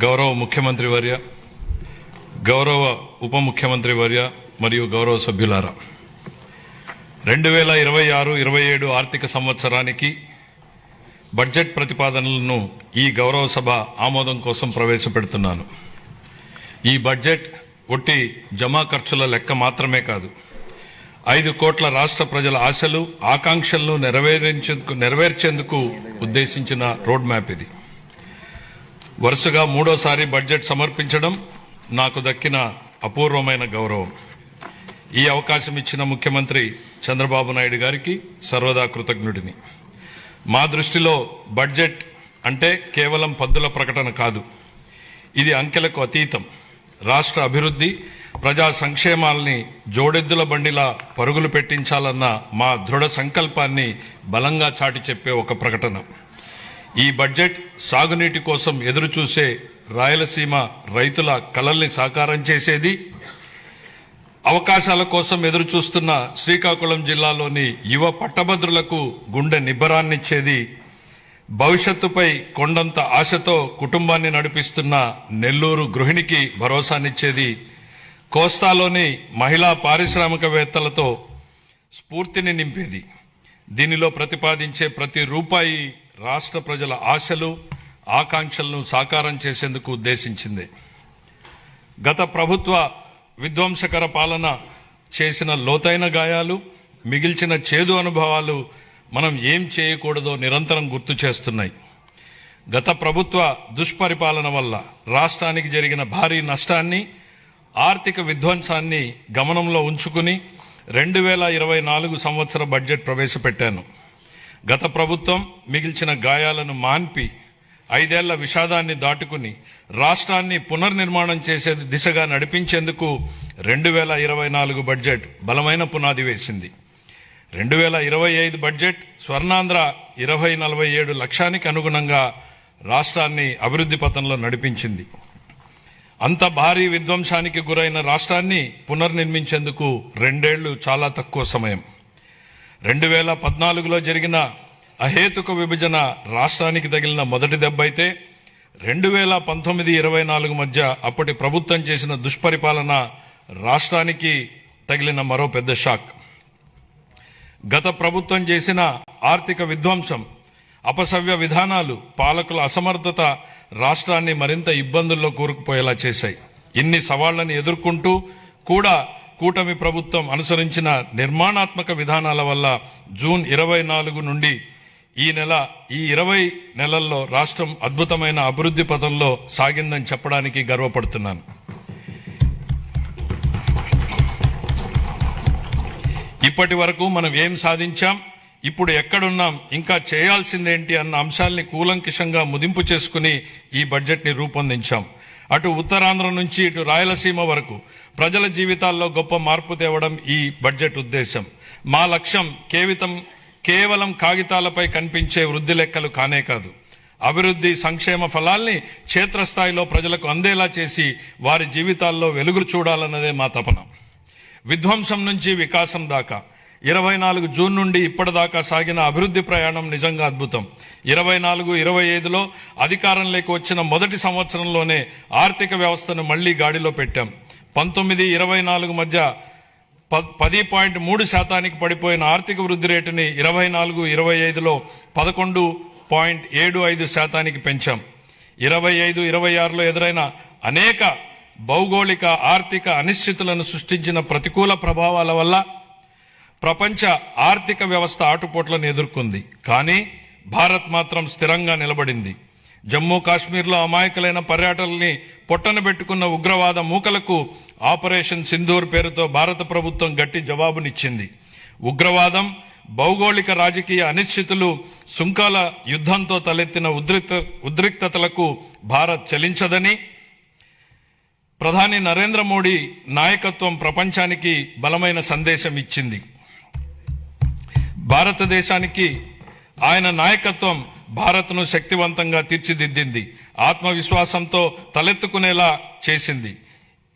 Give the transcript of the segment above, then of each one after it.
గౌరవ ముఖ్యమంత్రి వర్య, గౌరవ ఉప ముఖ్యమంత్రి వర్య మరియు గౌరవ సభ్యులారా, 2026-27 ఆర్థిక సంవత్సరానికి బడ్జెట్ ప్రతిపాదనలను ఈ గౌరవ సభ ఆమోదం కోసం ప్రవేశపెడుతున్నాను. ఈ బడ్జెట్ ఒట్టి జమా ఖర్చుల లెక్క మాత్రమే కాదు, 5 కోట్ల రాష్ట్ర ప్రజల ఆశలు ఆకాంక్షలను నెరవేర్చేందుకు ఉద్దేశించిన రోడ్ మ్యాప్ ఇది. వరుసగా 3వసారి బడ్జెట్ సమర్పించడం నాకు దక్కిన అపూర్వమైన గౌరవం. ఈ అవకాశం ఇచ్చిన ముఖ్యమంత్రి చంద్రబాబు నాయుడు గారికి సర్వదా కృతజ్ఞుడిని. మా దృష్టిలో బడ్జెట్ అంటే కేవలం పద్దుల ప్రకటన కాదు, ఇది అంకెలకు అతీతం. రాష్ట్ర అభివృద్ధి, ప్రజా సంక్షేమాల్ని జోడెద్దుల బండిలా పరుగులు పెట్టించాలన్న మా దృఢ సంకల్పాన్ని బలంగా చాటి చెప్పే ఒక ప్రకటన. ఈ బడ్జెట్ సాగునీటి కోసం ఎదురుచూసే రాయలసీమ రైతుల కలల్ని సాకారం చేసేది, అవకాశాల కోసం ఎదురుచూస్తున్న శ్రీకాకుళం జిల్లాలోని యువ పట్టభద్రులకు గుండె నిబ్బరాన్నిచ్చేది, భవిష్యత్తుపై కొండంత ఆశతో కుటుంబాన్ని నడిపిస్తున్న నెల్లూరు గృహిణికి భరోసానిచ్చేది, కోస్తాలోని మహిళా పారిశ్రామికవేత్తలతో స్ఫూర్తిని నింపేది. దీనిలో ప్రతిపాదించే ప్రతి రూపాయి రాష్ట్ర ప్రజల ఆశలు ఆకాంక్షలను సాకారం చేసేందుకు ఉద్దేశించింది. గత ప్రభుత్వ విధ్వంసకర పాలన చేసిన లోతైన గాయాలు, మిగిల్చిన చేదు అనుభవాలు మనం ఏం చేయకూడదో నిరంతరం గుర్తు చేస్తున్నాయి. గత ప్రభుత్వ దుష్పరిపాలన వల్ల రాష్ట్రానికి జరిగిన భారీ నష్టాన్ని, ఆర్థిక విధ్వంసాన్ని గమనంలో ఉంచుకుని 2024 సంవత్సర బడ్జెట్ ప్రవేశపెట్టాను. గత ప్రభుత్వం మిగిల్చిన గాయాలను మాన్పి 5 ఏళ్ల విషాదాన్ని దాటుకుని రాష్ట్రాన్ని పునర్నిర్మాణం చేసే దిశగా నడిపించేందుకు 2024 బడ్జెట్ బలమైన పునాది వేసింది. 2025 బడ్జెట్ స్వర్ణాంధ్ర 2047 లక్ష్యానికి అనుగుణంగా రాష్ట్రాన్ని అభివృద్ధి పథంలో నడిపించింది. అంత భారీ విధ్వంసానికి గురైన రాష్ట్రాన్ని పునర్నిర్మించేందుకు 2 ఏళ్లు చాలా తక్కువ సమయం. 2014లో జరిగిన అహేతుక విభజన రాష్ట్రానికి తగిలిన మొదటి దెబ్బ అయితే 2019-24 మధ్య అప్పటి ప్రభుత్వం చేసిన దుష్పరిపాలన రాష్ట్రానికి తగిలిన మరో పెద్ద షాక్. గత ప్రభుత్వం చేసిన ఆర్థిక విధ్వంసం, అపసవ్య విధానాలు, పాలకుల అసమర్థత రాష్ట్రాన్ని మరింత ఇబ్బందుల్లో కూరుకుపోయేలా చేశాయి. ఇన్ని సవాళ్లను ఎదుర్కొంటూ కూడా కూటమి ప్రభుత్వం అనుసరించిన నిర్మాణాత్మక విధానాల వల్ల జూన్ 24 నుండి ఈ 20 నెలల్లో రాష్ట్రం అద్భుతమైన అభివృద్ధి పథంలో సాగిందని చెప్పడానికి గర్వపడుతున్నాను. ఇప్పటి వరకు మనం ఏం సాధించాం, ఇప్పుడు ఎక్కడున్నాం, ఇంకా చేయాల్సిందేంటి అన్న అంశాల్ని కూలంకిషంగా ముదింపు చేసుకుని ఈ బడ్జెట్ ని రూపొందించాం. అటు ఉత్తరాంధ్ర నుంచి ఇటు రాయలసీమ వరకు ప్రజల జీవితాల్లో గొప్ప మార్పు తేవడం ఈ బడ్జెట్ ఉద్దేశం. మా లక్ష్యం కేవలం కాగితాలపై కనిపించే వృద్ధి లెక్కలు కానే కాదు, అభివృద్ధి సంక్షేమ ఫలాల్ని క్షేత్రస్థాయిలో ప్రజలకు అందేలా చేసి వారి జీవితాల్లో వెలుగులు చూడాలన్నదే మా తపన. విధ్వంసం నుంచి వికాసం దాకా 24 జూన్ నుండి ఇప్పటిదాకా సాగిన అభివృద్ధి ప్రయాణం నిజంగా అద్భుతం. 24-25లో అధికారంలోకి వచ్చిన మొదటి సంవత్సరంలోనే ఆర్థిక వ్యవస్థను మళ్లీ గాడిలో పెట్టాం. 19-24 మధ్య 10.3% పడిపోయిన ఆర్థిక వృద్ధి రేటుని 24-25లో 11.75% పెంచాం. 25-26లో ఎదురైన అనేక భౌగోళిక ఆర్థిక అనిశ్చితులను సృష్టించిన ప్రతికూల ప్రభావాల వల్ల ప్రపంచ ఆర్థిక వ్యవస్థ ఆటుపోట్లను ఎదుర్కొంది. కానీ భారత్ మాత్రం స్థిరంగా నిలబడింది. జమ్మూ కాశ్మీర్లో అమాయకులైన పర్యాటకుల్ని పొట్టన పెట్టుకున్న ఉగ్రవాద మూకలకు ఆపరేషన్ సింధూర్ పేరుతో భారత ప్రభుత్వం గట్టి జవాబునిచ్చింది. ఉగ్రవాదం, భౌగోళిక రాజకీయ అనిశ్చితులు, సుంకాల యుద్ధంతో తలెత్తిన ఉద్రిక్తతలకు భారత్ చలించదని ప్రధాని నరేంద్ర మోడీ నాయకత్వం ప్రపంచానికి బలమైన సందేశం ఇచ్చింది. భారతదేశానికి ఆయన నాయకత్వం భారత్ను శక్తివంతంగా తీర్చిదిద్దింది, ఆత్మవిశ్వాసంతో తలెత్తుకునేలా చేసింది.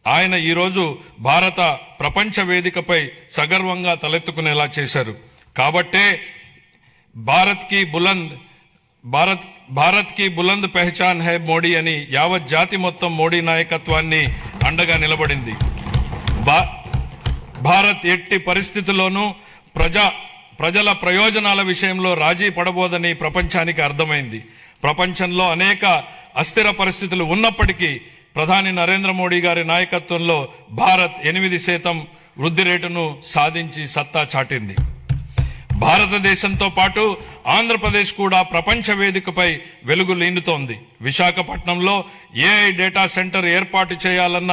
ఆయన ఈరోజు భారత ప్రపంచ వేదికపై సగర్వంగా తలెత్తుకునేలా చేశారు. కాబట్టే భారత్ కి బులంద్ భారత్ కి బులంద్ పెహచాన్ హై మోడీ అని యావత్ జాతి మొత్తం మోడీ నాయకత్వాన్ని అండగా నిలబడింది. భారత్ ఎట్టి పరిస్థితుల్లోనూ ప్రజల ప్రయోజనాల విషయంలో రాజీ పడబోదని ప్రపంచానికి అర్థమైంది. ప్రపంచంలో అనేక అస్థిర పరిస్థితులు ఉన్నప్పటికీ ప్రధాని నరేంద్ర మోడీ గారి నాయకత్వంలో భారత్ 8% వృద్ధి రేటును సాధించి సత్తా చాటింది. భారతదేశంతో పాటు ఆంధ్రప్రదేశ్ కూడా ప్రపంచ వేదికపై వెలుగు లీనుతోంది. విశాఖపట్నంలో ఏఐ డేటా సెంటర్ ఏర్పాటు చేయాలన్న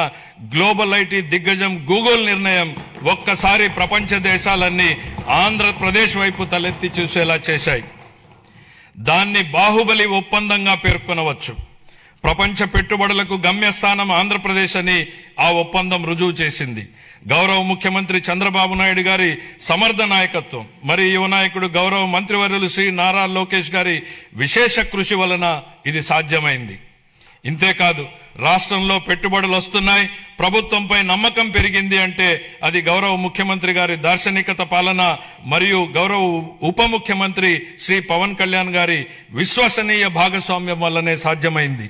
గ్లోబల్ ఐటీ దిగ్గజం గూగుల్ నిర్ణయం ఒక్కసారి ప్రపంచ దేశాలన్నీ ఆంధ్రప్రదేశ్ వైపు తలెత్తి చూసేలా చేశాయి. దాన్ని బాహుబలి ఒప్పందంగా పేర్కొనవచ్చు. ప్రపంచ పెట్టుబడులకు గమ్యస్థానం ఆంధ్రప్రదేశ్ అని ఆ ఒప్పందం రుజువు చేసింది. గౌరవ ముఖ్యమంత్రి చంద్రబాబు నాయుడు గారి సమర్థ నాయకత్వం, మరి యువ నాయకుడు గౌరవ మంత్రివర్యులు శ్రీ నారా లోకేష్ గారి విశేష కృషి వలన ఇది సాధ్యమైంది. ఇంతేకాదు, రాష్ట్రంలో పెట్టుబడులు వస్తున్నాయి, ప్రభుత్వంపై నమ్మకం పెరిగింది అంటే అది గౌరవ ముఖ్యమంత్రి గారి దార్శనికత పాలన మరియు గౌరవ ఉప ముఖ్యమంత్రి శ్రీ పవన్ కళ్యాణ్ గారి విశ్వసనీయ భాగస్వామ్యం వల్లనే సాధ్యమైంది.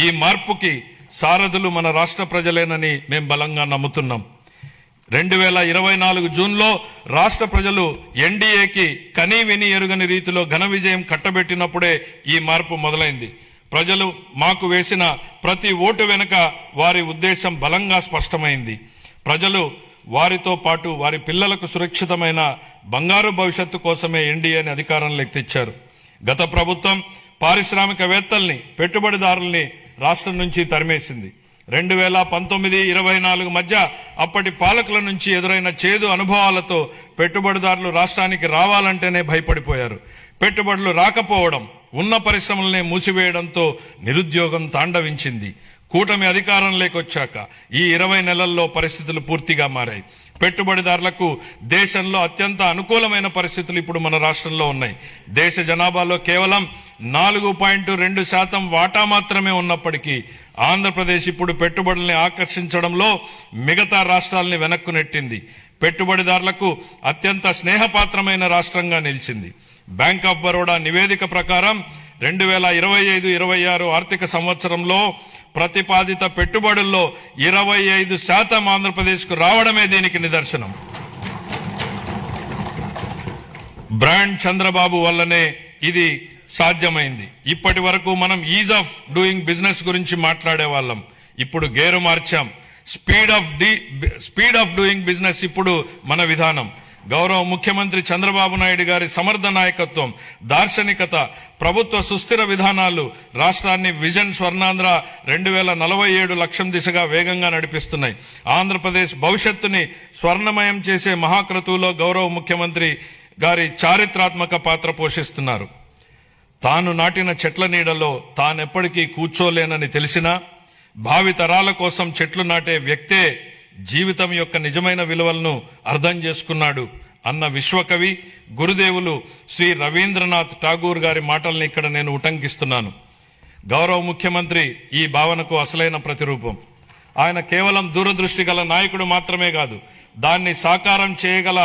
ఈ మార్పుకి సారథులు మన రాష్ట్ర ప్రజలేనని మేం బలంగా నమ్ముతున్నాం. 2024 జూన్లో రాష్ట్ర ప్రజలు ఎన్డీఏకి కనీ విని ఎరుగని రీతిలో ఘన విజయం కట్టబెట్టినప్పుడే ఈ మార్పు మొదలైంది. ప్రజలు మాకు వేసిన ప్రతి ఓటు వెనుక వారి ఉద్దేశం బలంగా స్పష్టమైంది. ప్రజలు వారితో పాటు వారి పిల్లలకు సురక్షితమైన బంగారు భవిష్యత్తు కోసమే ఎన్డీఏని అధికారంలోకి తెచ్చారు. గత ప్రభుత్వం పారిశ్రామికవేత్తల్ని, పెట్టుబడిదారుల్ని రాష్ట్రం నుంచి తరిమేసింది. 2019-24 మధ్య అప్పటి పాలకుల నుంచి ఎదురైన చేదు అనుభవాలతో పెట్టుబడిదారులు రాష్ట్రానికి రావాలంటేనే భయపడిపోయారు. పెట్టుబడులు రాకపోవడం, ఉన్న పరిశ్రమలనే మూసివేయడంతో నిరుద్యోగం తాండవించింది. కూటమి అధికారంలోకి వచ్చాక ఈ 20 నెలల్లో పరిస్థితులు పూర్తిగా మారాయి. పెట్టుబడిదారులకు దేశంలో అత్యంత అనుకూలమైన పరిస్థితులు ఇప్పుడు మన రాష్ట్రంలో ఉన్నాయి. దేశ జనాభాలో కేవలం 4.2% వాటా మాత్రమే ఉన్నప్పటికీ ఆంధ్రప్రదేశ్ ఇప్పుడు పెట్టుబడుల్ని ఆకర్షించడంలో మిగతా రాష్ట్రాలని వెనక్కు నెట్టింది. పెట్టుబడిదారులకు అత్యంత స్నేహపాత్రమైన రాష్ట్రంగా నిలిచింది. బ్యాంక్ ఆఫ్ బరోడా నివేదిక ప్రకారం 2025-26 ఆర్థిక సంవత్సరంలో ప్రతిపాదిత పెట్టుబడుల్లో 25% ఆంధ్రప్రదేశ్కు రావడమే దీనికి నిదర్శనం. బ్రాండ్ చంద్రబాబు వల్లనే ఇది సాధ్యమైంది. ఇప్పటి వరకు మనం ఈజ్ ఆఫ్ డూయింగ్ బిజినెస్ గురించి మాట్లాడే వాళ్ళం, ఇప్పుడు గేరు మార్చాం. స్పీడ్ ఆఫ్ డూయింగ్ బిజినెస్ ఇప్పుడు మన విధానం. గౌరవ ముఖ్యమంత్రి చంద్రబాబు నాయుడు గారి సమర్థ నాయకత్వం, దార్శనికత, ప్రభుత్వ సుస్థిర విధానాలు రాష్ట్రాన్ని విజన్ స్వర్ణాంధ్ర 2047 లక్ష్యం దిశగా వేగంగా నడిపిస్తున్నాయి. ఆంధ్రప్రదేశ్ భవిష్యత్తుని స్వర్ణమయం చేసే మహాక్రతువులో గౌరవ ముఖ్యమంత్రి గారి చారిత్రాత్మక పాత్ర పోషిస్తున్నారు. తాను నాటిన చెట్ల నీడలో తానెప్పటికీ కూర్చోలేనని తెలిసినా భావి తరాల కోసం చెట్లు నాటే వ్యక్తే జీవితం యొక్క నిజమైన విలువలను అర్థం చేసుకున్నాడు అన్న విశ్వకవి గురుదేవులు శ్రీ రవీంద్రనాథ్ ఠాగూర్ గారి మాటల్ని ఇక్కడ నేను ఉటంకిస్తున్నాను. గౌరవ ముఖ్యమంత్రి ఈ భావనకు అసలైన ప్రతిరూపం. ఆయన కేవలం దూరదృష్టి గల నాయకుడు మాత్రమే కాదు, దాన్ని సాకారం చేయగల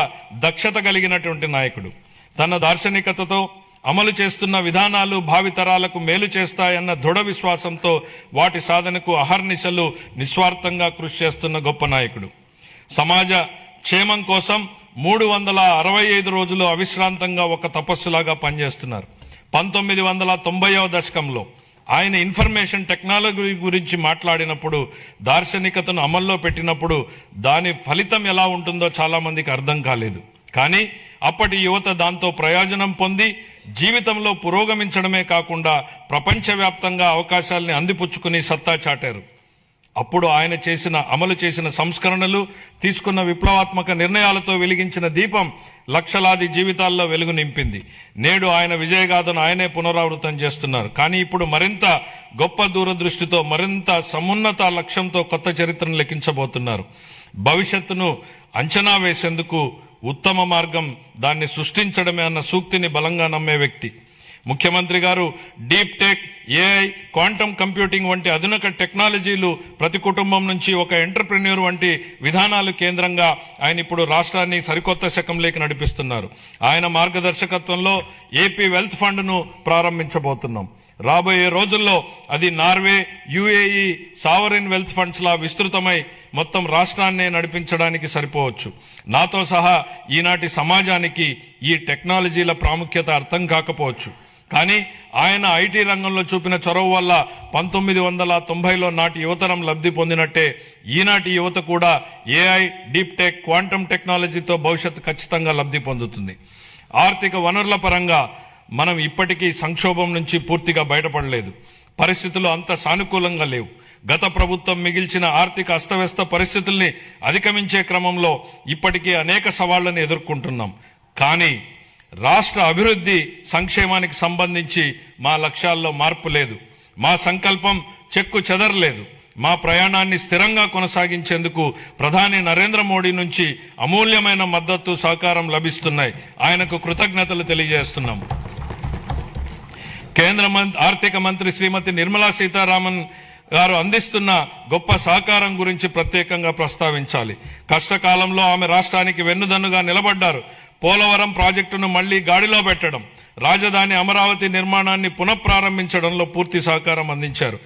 దక్షత కలిగినటువంటి నాయకుడు. తన దార్శనికతతో అమలు చేస్తున్న విధానాలు భావితరాలకు మేలు చేస్తాయన్న దృఢ విశ్వాసంతో వాటి సాధనకు అహర్నిశలు నిస్వార్థంగా కృషి చేస్తున్న గొప్ప నాయకుడు. సమాజ క్షేమం కోసం 365 రోజులు అవిశ్రాంతంగా ఒక తపస్సులాగా పనిచేస్తున్నారు. 1990వ దశకంలో ఆయన ఇన్ఫర్మేషన్ టెక్నాలజీ గురించి మాట్లాడినప్పుడు, దార్శనికతను అమల్లో పెట్టినప్పుడు దాని ఫలితం ఎలా ఉంటుందో చాలా మందికి అర్థం కాలేదు. కానీ అప్పటి యువత దాంతో ప్రయోజనం పొంది జీవితంలో పురోగమించడమే కాకుండా ప్రపంచవ్యాప్తంగా అవకాశాలని అందిపుచ్చుకుని సత్తా చాటారు. అప్పుడు ఆయన అమలు చేసిన సంస్కరణలు, తీసుకున్న విప్లవాత్మక నిర్ణయాలతో వెలిగించిన దీపం లక్షలాది జీవితాల్లో వెలుగు నింపింది. నేడు ఆయన విజయగాథను ఆయనే పునరావృతం చేస్తున్నారు. కానీ ఇప్పుడు మరింత గొప్ప దూరదృష్టితో, మరింత సమున్నత లక్ష్యంతో కొత్త చరిత్రను లెక్కించబోతున్నారు. భవిష్యత్తును అంచనా వేసేందుకు ఉత్తమ మార్గం దాన్ని సృష్టించడమే అన్న సూక్తిని బలంగా నమ్మే వ్యక్తి. ముఖ్యమంత్రి గారు deep tech, AI, quantum computing వంటి అధునిక టెక్నాలజీలు ప్రతి కుటుంబం నుంచి ఒక ఎంటర్ప్రెన్యూర్ వంటి విధానాలు కేంద్రంగా ఆయన ఇప్పుడు రాష్ట్రాన్ని సరికొత్త శకంలోకి నడిపిస్తున్నారు. ఆయన మార్గదర్శకత్వంలో ఏపీ వెల్త్ ఫండ్ ను ప్రారంభించబోతున్నాం. రాబోయే రోజుల్లో అది Norway, UAE sovereign wealth funds లా విస్తృతమై మొత్తం రాష్ట్రాన్నే నడిపించడానికి సరిపోవచ్చు. నాతో సహా ఈనాటి సమాజానికి ఈ టెక్నాలజీల ప్రాముఖ్యత అర్థం కాకపోవచ్చు. కానీ ఆయన ఐటీ రంగంలో చూపిన చొరవ వల్ల 1990లో నాటి యువతరం లబ్ధి పొందినట్టే ఈనాటి యువత కూడా ఏఐ, డీప్ టెక్, క్వాంటమ్ టెక్నాలజీతో భవిష్యత్తు ఖచ్చితంగా లబ్ధి పొందుతుంది. ఆర్థిక వనరుల పరంగా మనం ఇప్పటికీ సంక్షోభం నుంచి పూర్తిగా బయటపడలేదు. పరిస్థితులు అంత సానుకూలంగా లేవు. గత ప్రభుత్వం మిగిల్చిన ఆర్థిక అస్తవ్యస్త పరిస్థితుల్ని అధిగమించే క్రమంలో ఇప్పటికీ అనేక సవాళ్లను ఎదుర్కొంటున్నాం. కానీ రాష్ట్ర అభివృద్ధి, సంక్షేమానికి సంబంధించి మా లక్ష్యాల్లో మార్పు లేదు. మా సంకల్పం చెక్కు చెదరలేదు. మా ప్రయాణాన్ని స్థిరంగా కొనసాగించేందుకు ప్రధాని నరేంద్ర మోడీ నుంచి అమూల్యమైన మద్దతు, సహకారం లభిస్తున్నాయి. ఆయనకు కృతజ్ఞతలు తెలియజేస్తున్నాం. కేంద్ర ఆర్థిక మంత్రి శ్రీమతి నిర్మలా సీతారామన్ గారు అందిస్తున్న గొప్ప సహకారం గురించి ప్రత్యేకంగా ప్రస్తావించాలి. కష్టకాలంలో ఆమె రాష్ట్రానికి వెన్నుదన్నుగా నిలబడ్డారు. పోలవరం ప్రాజెక్టును మళ్లీ గాడిలో పెట్టడం, రాజధాని అమరావతి నిర్మాణాన్ని పునఃప్రారంభించడంలో పూర్తి సహకారం అందించారు.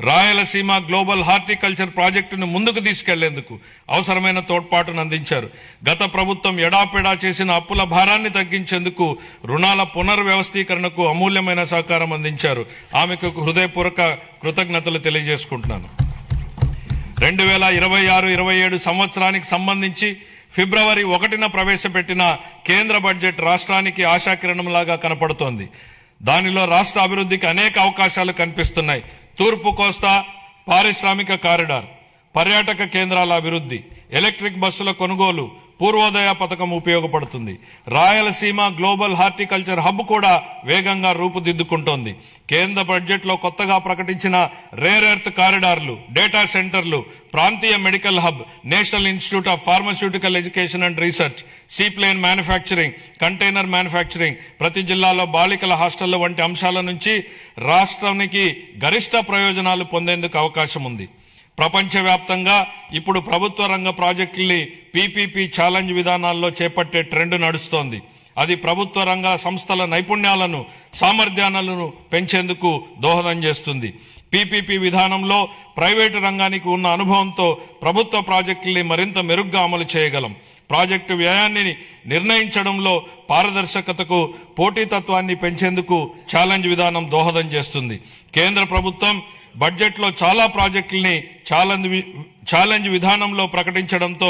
రాయలసీమ గ్లోబల్ హార్టికల్చర్ ప్రాజెక్టును ముందుకు తీసుకెళ్లేందుకు అవసరమైన తోడ్పాటును అందించారు. గత ప్రభుత్వం ఎడాపెడా చేసిన అప్పుల భారాన్ని తగ్గించేందుకు రుణాల పునర్వ్యవస్థీకరణకు అమూల్యమైన సహకారం అందించారు. ఆమెకు హృదయపూర్వక కృతజ్ఞతలు తెలియజేసుకుంటున్నాను. 2026-27 సంవత్సరానికి సంబంధించి ఫిబ్రవరి 1న ప్రవేశపెట్టిన కేంద్ర బడ్జెట్ రాష్ట్రానికి ఆశాకిరణంలాగా కనపడుతోంది. దానిలో రాష్ట్ర అభివృద్ధికి అనేక అవకాశాలు కనిపిస్తున్నాయి. తూర్పు కోస్తా పారిశ్రామిక కారిడార్, పర్యాటక కేంద్రాల అభివృద్ధి, ఎలక్ట్రిక్ బస్సుల కొనుగోలు, పూర్వోదయ పథకం ఉపయోగపడుతుంది. రాయలసీమ గ్లోబల్ హార్టికల్చర్ హబ్ కూడా వేగంగా రూపుదిద్దుకుంటోంది. కేంద్ర బడ్జెట్ లో కొత్తగా ప్రకటించిన రేర్ ఎర్త్ కారిడార్లు, డేటా సెంటర్లు, ప్రాంతీయ medical hub, national institute of pharmaceutical education and research, seaplane manufacturing, container manufacturing, ప్రతి జిల్లాలో బాలికల హాస్టళ్ల వంటి అంశాల నుంచి రాష్ట్రానికి గరిష్ట ప్రయోజనాలు పొందేందుకు అవకాశం ఉంది. ప్రపంచవ్యాప్తంగా ఇప్పుడు ప్రభుత్వ రంగ ప్రాజెక్టుల్ని పీపీపీ ఛాలెంజ్ విధానాల్లో చేపట్టే ట్రెండ్ నడుస్తోంది. అది ప్రభుత్వ రంగ సంస్థల నైపుణ్యాలను, సామర్థ్యాలను పెంచేందుకు దోహదం చేస్తుంది. పీపీపీ విధానంలో ప్రైవేటు రంగానికి ఉన్న అనుభవంతో ప్రభుత్వ ప్రాజెక్టుల్ని మరింత మెరుగ్గా అమలు చేయగలం. ప్రాజెక్టు వ్యయాన్ని నిర్ణయించడంలో పారదర్శకతకు, పోటీతత్వాన్ని పెంచేందుకు ఛాలెంజ్ విధానం దోహదం చేస్తుంది. కేంద్ర ప్రభుత్వం బడ్జెట్ లో చాలా ప్రాజెక్టుల్ని ఛాలెంజ్ విధానంలో ప్రకటించడంతో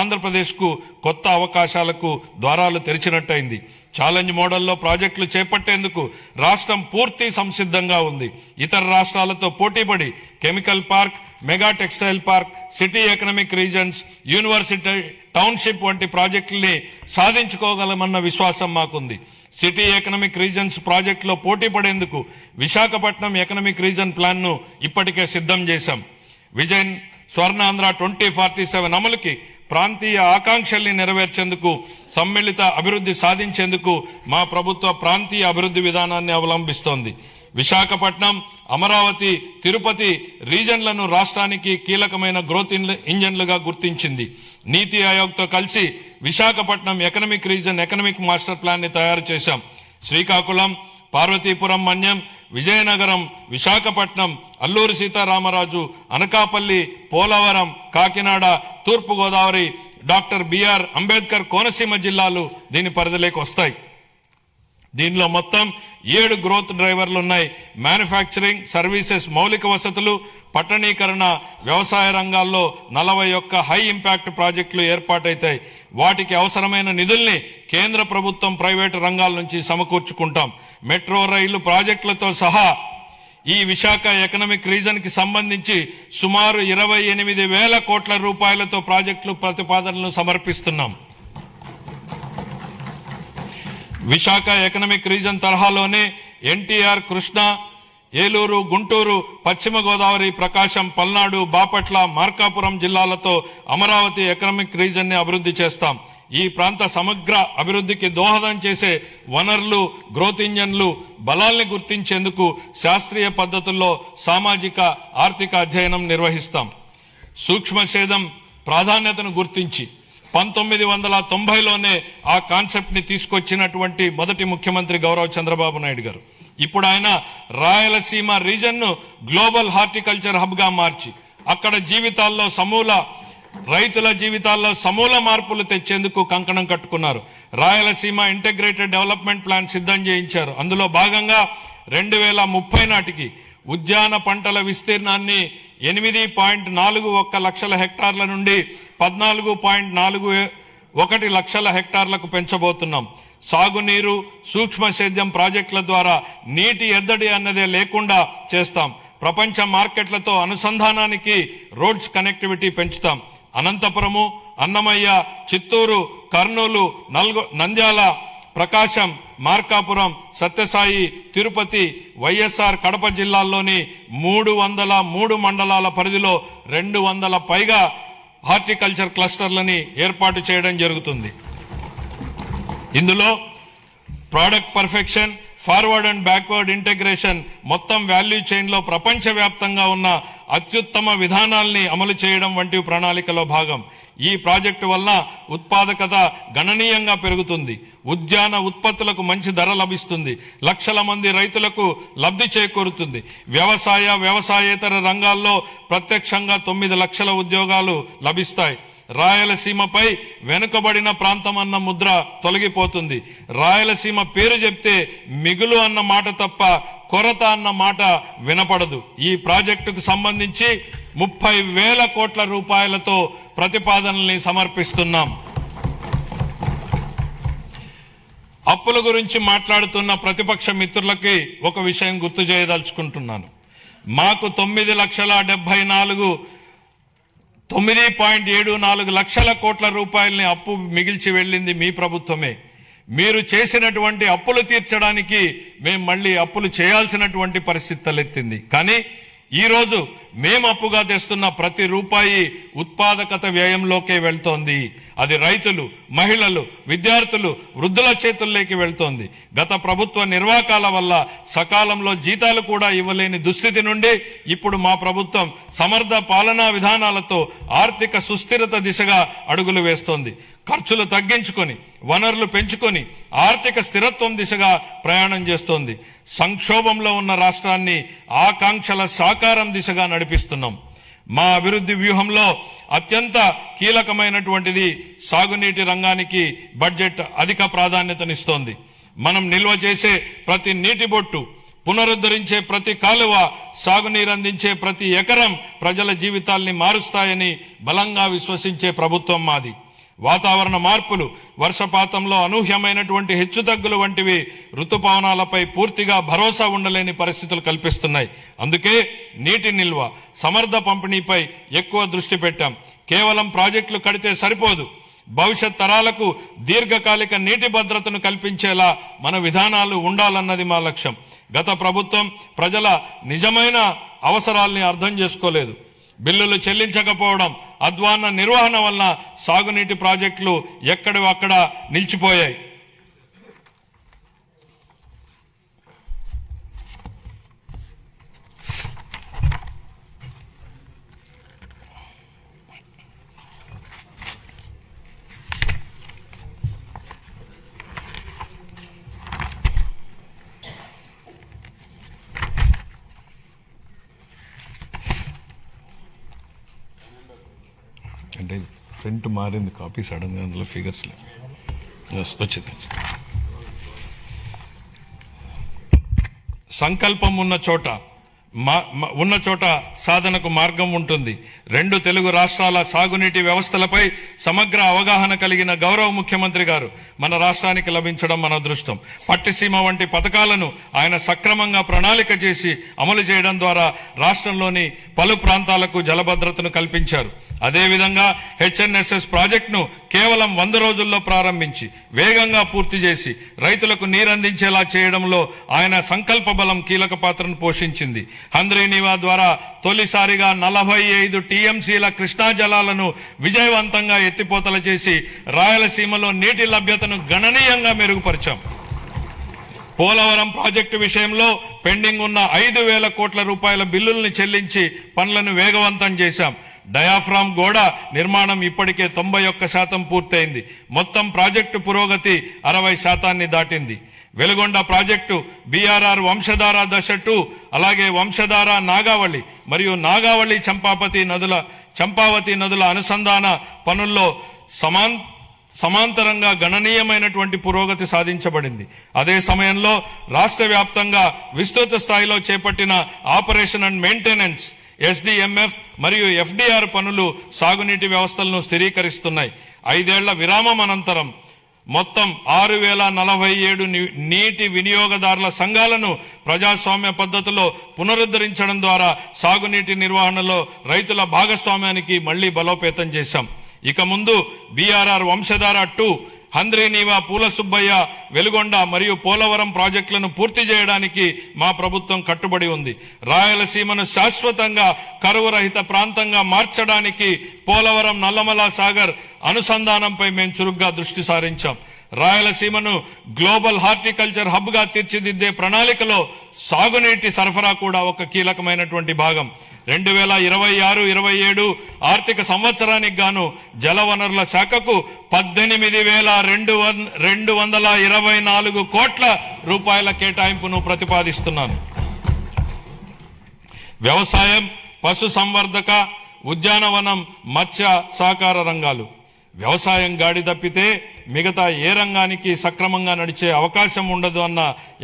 ఆంధ్రప్రదేశ్ కు కొత్త అవకాశాలకు ద్వారాలు తెరిచినట్టయింది. ఛాలెంజ్ మోడల్లో ప్రాజెక్టులు చేపట్టేందుకు రాష్ట్రం పూర్తి సంసిద్ధంగా ఉంది. ఇతర రాష్ట్రాలతో పోటీపడి chemical park, mega textile park, city economic reasons, university township వంటి ప్రాజెక్టుల్ని సాధించుకోగలమన్న విశ్వాసం మాకుంది. సిటీ ఎకనామిక్ రీజన్స్ ప్రాజెక్టులో పోటీ పడేందుకు విశాఖపట్నం ఎకనామిక్ రీజన్ ప్లాన్ ను ఇప్పటికే సిద్ధం చేశాం. విజన్ స్వర్ణాంధ్ర 2047 అమలుకి, ప్రాంతీయ ఆకాంక్షల్ని నెరవేర్చేందుకు, సమ్మిళిత అభివృద్ధి సాధించేందుకు మా ప్రభుత్వ ప్రాంతీయ అభివృద్ధి విధానాన్ని అవలంబిస్తోంది. విశాఖపట్నం, అమరావతి, తిరుపతి రీజన్లను రాష్ట్రానికి కీలకమైన గ్రోత్ ఇంజన్లుగా గుర్తించింది. నీతి ఆయోగ్తో కలిసి Visakhapatnam economic reason economic master plan ని తయారు చేశాం. శ్రీకాకుళం, పార్వతీపురం మన్యం, విజయనగరం, విశాఖపట్నం, అల్లూరి సీతారామరాజు, అనకాపల్లి, పోలవరం, కాకినాడ, తూర్పుగోదావరి, డాక్టర్ బిఆర్ అంబేద్కర్ కోనసీమ జిల్లాలు దీని పరిధిలోకి వస్తాయి. దీనిలో మొత్తం 7 గ్రోత్ డ్రైవర్లున్నాయి. మ్యానుఫ్యాక్చరింగ్, సర్వీసెస్, మౌలిక వసతులు, పట్టణీకరణ, వ్యవసాయ రంగాల్లో 41 హై ఇంపాక్ట్ ప్రాజెక్టులు ఏర్పాటైతాయి. వాటికి అవసరమైన నిధుల్ని కేంద్ర ప్రభుత్వం, ప్రైవేటు రంగాల నుంచి సమకూర్చుకుంటాం. మెట్రో రైలు ప్రాజెక్టులతో సహా ఈ విశాఖ ఎకనామిక్ రీజన్ కి సంబంధించి సుమారు 28,000 కోట్ల రూపాయలతో ప్రాజెక్టులు ప్రతిపాదనలు సమర్పిస్తున్నాం. విశాఖ ఎకనామిక్ రీజన్ తరహాలోనే ఎన్టీఆర్, కృష్ణా, ఏలూరు, గుంటూరు, పశ్చిమ గోదావరి, ప్రకాశం, పల్నాడు, బాపట్ల, మార్కాపురం జిల్లాలతో అమరావతి ఎకనామిక్ రీజన్ ని అభివృద్ధి చేస్తాం. ఈ ప్రాంత సమగ్ర అభివృద్ధికి దోహదం చేసే వనరులు, గ్రోత్ ఇంజన్లు, బలాల్ని గుర్తించేందుకు శాస్త్రీయ పద్ధతుల్లో సామాజిక ఆర్థిక అధ్యయనం నిర్వహిస్తాం. సూక్ష్మ సేద్యం ప్రాధాన్యతను గుర్తించి 1990లోనే ఆ కాన్సెప్ట్ ని తీసుకొచ్చినటువంటి మొదటి ముఖ్యమంత్రి గౌరవ్ చంద్రబాబు నాయుడు గారు. ఇప్పుడు ఆయన రాయలసీమ రీజన్ ను గ్లోబల్ హార్టికల్చర్ హబ్ గా మార్చి అక్కడ రైతుల జీవితాల్లో సమూల మార్పులు తెచ్చేందుకు కంకణం కట్టుకున్నారు. రాయలసీమ ఇంటిగ్రేటెడ్ డెవలప్మెంట్ ప్లాన్ సిద్ధం చేయించారు. అందులో భాగంగా 2030 నాటికి ఉద్యాన పంటల విస్తీర్ణాన్ని 8.41 లక్షల హెక్టార్ల నుండి 14.41 లక్షల హెక్టార్లకు పెంచబోతున్నాం. సాగునీరు, సూక్ష్మ సేద్యం ప్రాజెక్టుల ద్వారా నీటి ఎద్దడి అన్నదే లేకుండా చేస్తాం. ప్రపంచ మార్కెట్లతో అనుసంధానానికి రోడ్స్ కనెక్టివిటీ పెంచుతాం. అనంతపురము, అన్నమయ్య, చిత్తూరు, కర్నూలు, నంద్యాల, ప్రకాశం, మార్కాపురం, సత్యసాయి, తిరుపతి, వైఎస్ఆర్ కడప జిల్లాల్లోని 303 మండలాల పరిధిలో 200 పైగా హార్టికల్చర్ క్లస్టర్లని ఏర్పాటు చేయడం జరుగుతుంది. ఇందులో product perfection, forward and backward integration, మొత్తం వాల్యూ చైన్ లో ప్రపంచవ్యాప్తంగా ఉన్న అత్యుత్తమ విధానాల్ని అమలు చేయడం వంటి ప్రణాళికలో భాగం. ఈ ప్రాజెక్టు వల్ల ఉత్పాదకత గణనీయంగా పెరుగుతుంది. ఉద్యాన ఉత్పత్తులకు మంచి ధర లభిస్తుంది. లక్షల మంది రైతులకు లబ్ధి చేకూరుతుంది. వ్యవసాయేతర రంగాల్లో ప్రత్యక్షంగా 9 లక్షల ఉద్యోగాలు లభిస్తాయి. రాయలసీమపై వెనుకబడిన ప్రాంతం అన్న ముద్ర తొలగిపోతుంది. రాయలసీమ పేరు చెప్తే మిగులు అన్న మాట తప్ప కొరత అన్న మాట వినపడదు. ఈ ప్రాజెక్టుకు సంబంధించి 30,000 కోట్ల రూపాయలతో ప్రతిపాదనల్ని సమర్పిస్తున్నాం. అప్పుల గురించి మాట్లాడుతున్న ప్రతిపక్ష మిత్రులకి ఒక విషయం గుర్తు చేయదలుచుకుంటున్నాను. మాకు 9,74 లక్షల కోట్ల రూపాయలని అప్పు మిగిల్చి వెళ్ళింది మీ ప్రభుత్వమే. మీరు చేసినటువంటి అప్పులు తీర్చడానికి మేము మళ్ళీ అప్పులు చేయాల్సినటువంటి పరిస్థితి తలెత్తింది. కానీ ఈ రోజు మేము అప్పుగా తెస్తున్న ప్రతి రూపాయి ఉత్పాదకత వ్యయంలోకే వెళ్తోంది. అది రైతులు, మహిళలు, విద్యార్థులు, వృద్ధుల చేతుల్లోకి వెళ్తోంది. గత ప్రభుత్వ నిర్వాకాల వల్ల సకాలంలో జీతాలు కూడా ఇవ్వలేని దుస్థితి నుండి ఇప్పుడు మా ప్రభుత్వం సమర్థ పాలనా విధానాలతో ఆర్థిక సుస్థిరత దిశగా అడుగులు వేస్తోంది. ఖర్చులు తగ్గించుకొని, వనరులు పెంచుకొని ఆర్థిక స్థిరత్వం దిశగా ప్రయాణం చేస్తోంది. సంక్షోభంలో ఉన్న రాష్ట్రాన్ని ఆకాంక్షల సాకారం దిశగా నడిపిస్తున్నాం. మా అభివృద్ధి వ్యూహంలో అత్యంత కీలకమైనటువంటిది సాగునీటి రంగానికి బడ్జెట్ అధిక ప్రాధాన్యతనిస్తోంది. మనం నిల్వ చేసే ప్రతి నీటి బొట్టు, పునరుద్ధరించే ప్రతి కాలువ, సాగునీరందించే ప్రతి ఎకరం ప్రజల జీవితాల్ని మారుస్తాయని బలంగా విశ్వసించే ప్రభుత్వం మాది. వాతావరణ మార్పులు, వర్షపాతంలో అనూహ్యమైనటువంటి హెచ్చుతగ్గులు వంటివి ఋతుపవనాలపై పూర్తిగా భరోసా ఉండలేని పరిస్థితులు కల్పిస్తున్నాయి. అందుకే నీటి నిల్వ, సమర్థ పంపిణీపై ఎక్కువ దృష్టి పెట్టాం. కేవలం ప్రాజెక్టులు కడితే సరిపోదు. భవిష్యత్ తరాలకు దీర్ఘకాలిక నీటి భద్రతను కల్పించేలా మన విధానాలు ఉండాలన్నది మా లక్ష్యం. గత ప్రభుత్వం ప్రజల నిజమైన అవసరాల్ని అర్థం చేసుకోలేదు. బిల్లులు చెల్లించకపోవడం, అధ్వాన్న నిర్వహణ వల్ల సాగునీటి ప్రాజెక్టులు ఎక్కడక్కడ నిలిచిపోయాయి. అంటే ప్రింట్ మారింది, కాపీ సడన్ గా అందులో ఫిగర్స్ వచ్చింది. సంకల్పం ఉన్న చోట సాధనకు మార్గం ఉంటుంది. 2 తెలుగు రాష్ట్రాల సాగునీటి వ్యవస్థలపై సమగ్ర అవగాహన కలిగిన గౌరవ ముఖ్యమంత్రి గారు మన రాష్ట్రానికి లభించడం మన అదృష్టం. పట్టిసీమ వంటి పథకాలను ఆయన సక్రమంగా ప్రణాళిక చేసి అమలు చేయడం ద్వారా రాష్ట్రంలోని పలు ప్రాంతాలకు జలభద్రతను కల్పించారు. అదేవిధంగా హెచ్ఎన్ఎస్ఎస్ ప్రాజెక్టును కేవలం 100 రోజుల్లో ప్రారంభించి వేగంగా పూర్తి చేసి రైతులకు నీరందించేలా చేయడంలో ఆయన సంకల్ప బలం కీలక పాత్రను పోషించింది. హంద్రీనీవా ద్వారా తొలిసారిగా 45 టీఎంసీల కృష్ణా జలాలను విజయవంతంగా ఎత్తిపోతల చేసి రాయలసీమలో నీటి లభ్యతను గణనీయంగా మెరుగుపరిచాం. పోలవరం ప్రాజెక్టు విషయంలో పెండింగ్ ఉన్న 5,000 కోట్ల రూపాయల బిల్లుల్ని చెల్లించి పనులను వేగవంతం చేశాం. డయాఫ్రామ్ గోడ నిర్మాణం ఇప్పటికే 91% పూర్తయింది. మొత్తం ప్రాజెక్టు పురోగతి 60% దాటింది. వెలుగొండ ప్రాజెక్టు బీఆర్ఆర్ వంశధార దశ 2, అలాగే వంశధార నాగావళి మరియు నాగావళి చంపావతి నదుల అనుసంధాన పనుల్లో సమాంతరంగా గణనీయమైనటువంటి పురోగతి సాధించబడింది. అదే సమయంలో రాష్ట్ర వ్యాప్తంగా విస్తృత స్థాయిలో చేపట్టిన ఆపరేషన్ అండ్ మెయింటెనెన్స్ SDMF మరియు FDR పనులు సాగునీటి వ్యవస్థలను స్థిరీకరిస్తున్నాయి. 5 ఏళ్ల విరామం అనంతరం మొత్తం 6,047 నీటి వినియోగదారుల సంఘాలను ప్రజాస్వామ్య పద్ధతిలో పునరుద్ధరించడం ద్వారా సాగునీటి నిర్వహణలో రైతుల భాగస్వామ్యానికి మళ్లీ బలోపేతం చేశాం. ఇక ముందు బీఆర్ఆర్ వంశధార 2, హంద్రీనీవా, పూల సుబ్బయ్య, వెలుగొండ మరియు పోలవరం ప్రాజెక్టులను పూర్తి చేయడానికి మా ప్రభుత్వం కట్టుబడి ఉంది. రాయలసీమను శాశ్వతంగా కరువు రహిత ప్రాంతంగా మార్చడానికి పోలవరం నల్లమల సాగర్ అనుసంధానంపై మేము చురుగ్గా దృష్టి సారించాం. రాయలసీమను గ్లోబల్ హార్టికల్చర్ హబ్ గా తీర్చిదిద్దే ప్రణాళికలో సాగునీటి సరఫరా కూడా ఒక కీలకమైనటువంటి భాగం. 2026-27 ఆర్థిక సంవత్సరానికి గాను జలవనరుల శాఖకు 18,224 కోట్ల రూపాయల కేటాయింపును ప్రతిపాదిస్తున్నాను. వ్యవసాయం, పశు సంవర్ధక, ఉద్యానవనం, మత్స్య సహకార రంగాలు. వ్యవసాయం గాడి తప్పితే మిగతా ఏ రంగానికి సక్రమంగా నడిచే అవకాశం ఉండదు అన్న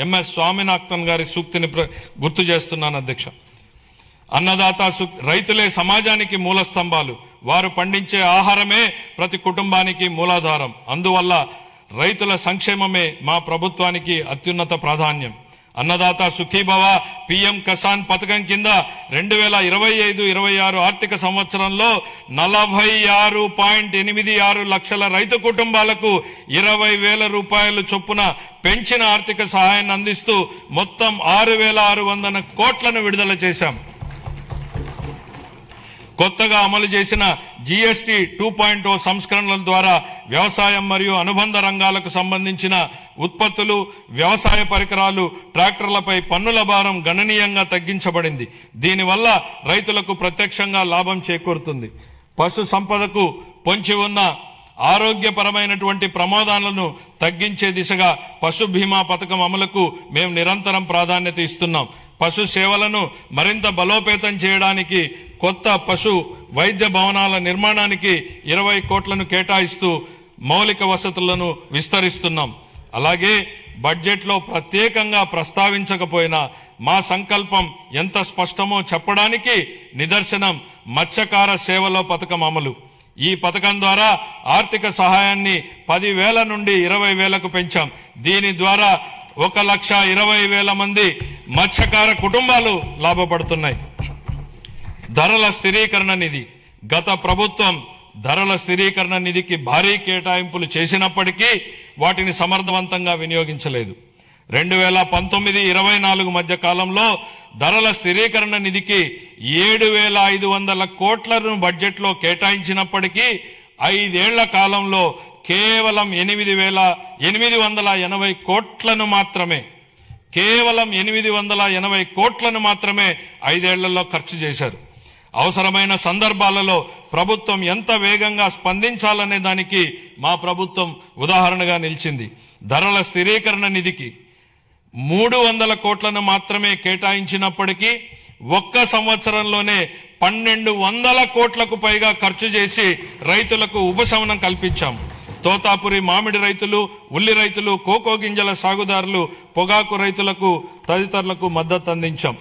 MS స్వామినాథన్ గారి సూక్తిని గుర్తు చేస్తున్నాను అధ్యక్ష. అన్నదాత రైతులే సమాజానికి మూల స్తంభాలు. వారు పండించే ఆహారమే ప్రతి కుటుంబానికి మూలాధారం. అందువల్ల రైతుల సంక్షేమమే మా ప్రభుత్వానికి అత్యున్నత ప్రాధాన్యం. అన్నదాత సుఖీభవ PM కిసాన్ పథకం కింద 2025-26 ఆర్థిక సంవత్సరంలో 46.86 లక్షల రైతు కుటుంబాలకు 20,000 రూపాయలు చొప్పున పెంచిన ఆర్థిక సహాయాన్ని అందిస్తూ మొత్తం 6,600 కోట్లను విడుదల చేశాం. కొత్తగా అమలు చేసిన GST 2.0 సంస్కరణల ద్వారా వ్యవసాయం మరియు అనుబంధ రంగాలకు సంబంధించిన ఉత్పత్తులు, వ్యవసాయ పరికరాలు, ట్రాక్టర్లపై పన్నుల భారం గణనీయంగా తగ్గించబడింది. దీనివల్ల రైతులకు ప్రత్యక్షంగా లాభం చేకూరుతుంది. పశు సంపదకు పొంచి ఉన్న ఆరోగ్యపరమైనటువంటి ప్రమాదాలను తగ్గించే దిశగా పశు బీమా పథకం అమలుకు మేము నిరంతరం ప్రాధాన్యత ఇస్తున్నాం. పశు సేవలను మరింత బలోపేతం చేయడానికి కొత్త పశు వైద్య భవనాల నిర్మాణానికి 20 కోట్లను కేటాయిస్తూ మౌలిక వసతులను విస్తరిస్తున్నాం. అలాగే బడ్జెట్లో ప్రత్యేకంగా ప్రస్తావించకపోయినా మా సంకల్పం ఎంత స్పష్టమో చెప్పడానికి నిదర్శనం మత్స్యకార సేవలో పథకం అమలు. ఈ పథకం ద్వారా ఆర్థిక సహాయాన్ని 10,000 నుండి 20,000కు పెంచాం. దీని ద్వారా 1,20,000 మంది మత్స్యకార కుటుంబాలు లాభపడుతున్నాయి. ధరల స్థిరీకరణ నిధి. గత ప్రభుత్వం ధరల స్థిరీకరణ నిధికి భారీ కేటాయింపులు చేసినప్పటికీ వాటిని సమర్థవంతంగా వినియోగించలేదు. 2019-24 మధ్య కాలంలో ధరల స్థిరీకరణ నిధికి 7,500 కోట్లను బడ్జెట్లో కేటాయించినప్పటికీ 5 ఏళ్ల కాలంలో కేవలం 8,880 కోట్లను మాత్రమే 880 కోట్లను మాత్రమే 5 ఏళ్లలో ఖర్చు చేశారు. అవసరమైన సందర్భాలలో ప్రభుత్వం ఎంత వేగంగా స్పందించాలనే దానికి మా ప్రభుత్వం ఉదాహరణగా నిలిచింది. ధరల స్థిరీకరణ నిధికి 300 కోట్లను మాత్రమే కేటాయించినప్పటికీ ఒక్క సంవత్సరంలోనే 1,200 కోట్లకు పైగా ఖర్చు చేసి రైతులకు ఉపశమనం కల్పించాం. తోతాపురి మామిడి రైతులు, ఉల్లి రైతులు, కోకో గింజల సాగుదారులు, పొగాకు రైతులకు తదితరులకు మద్దతు అందించాం.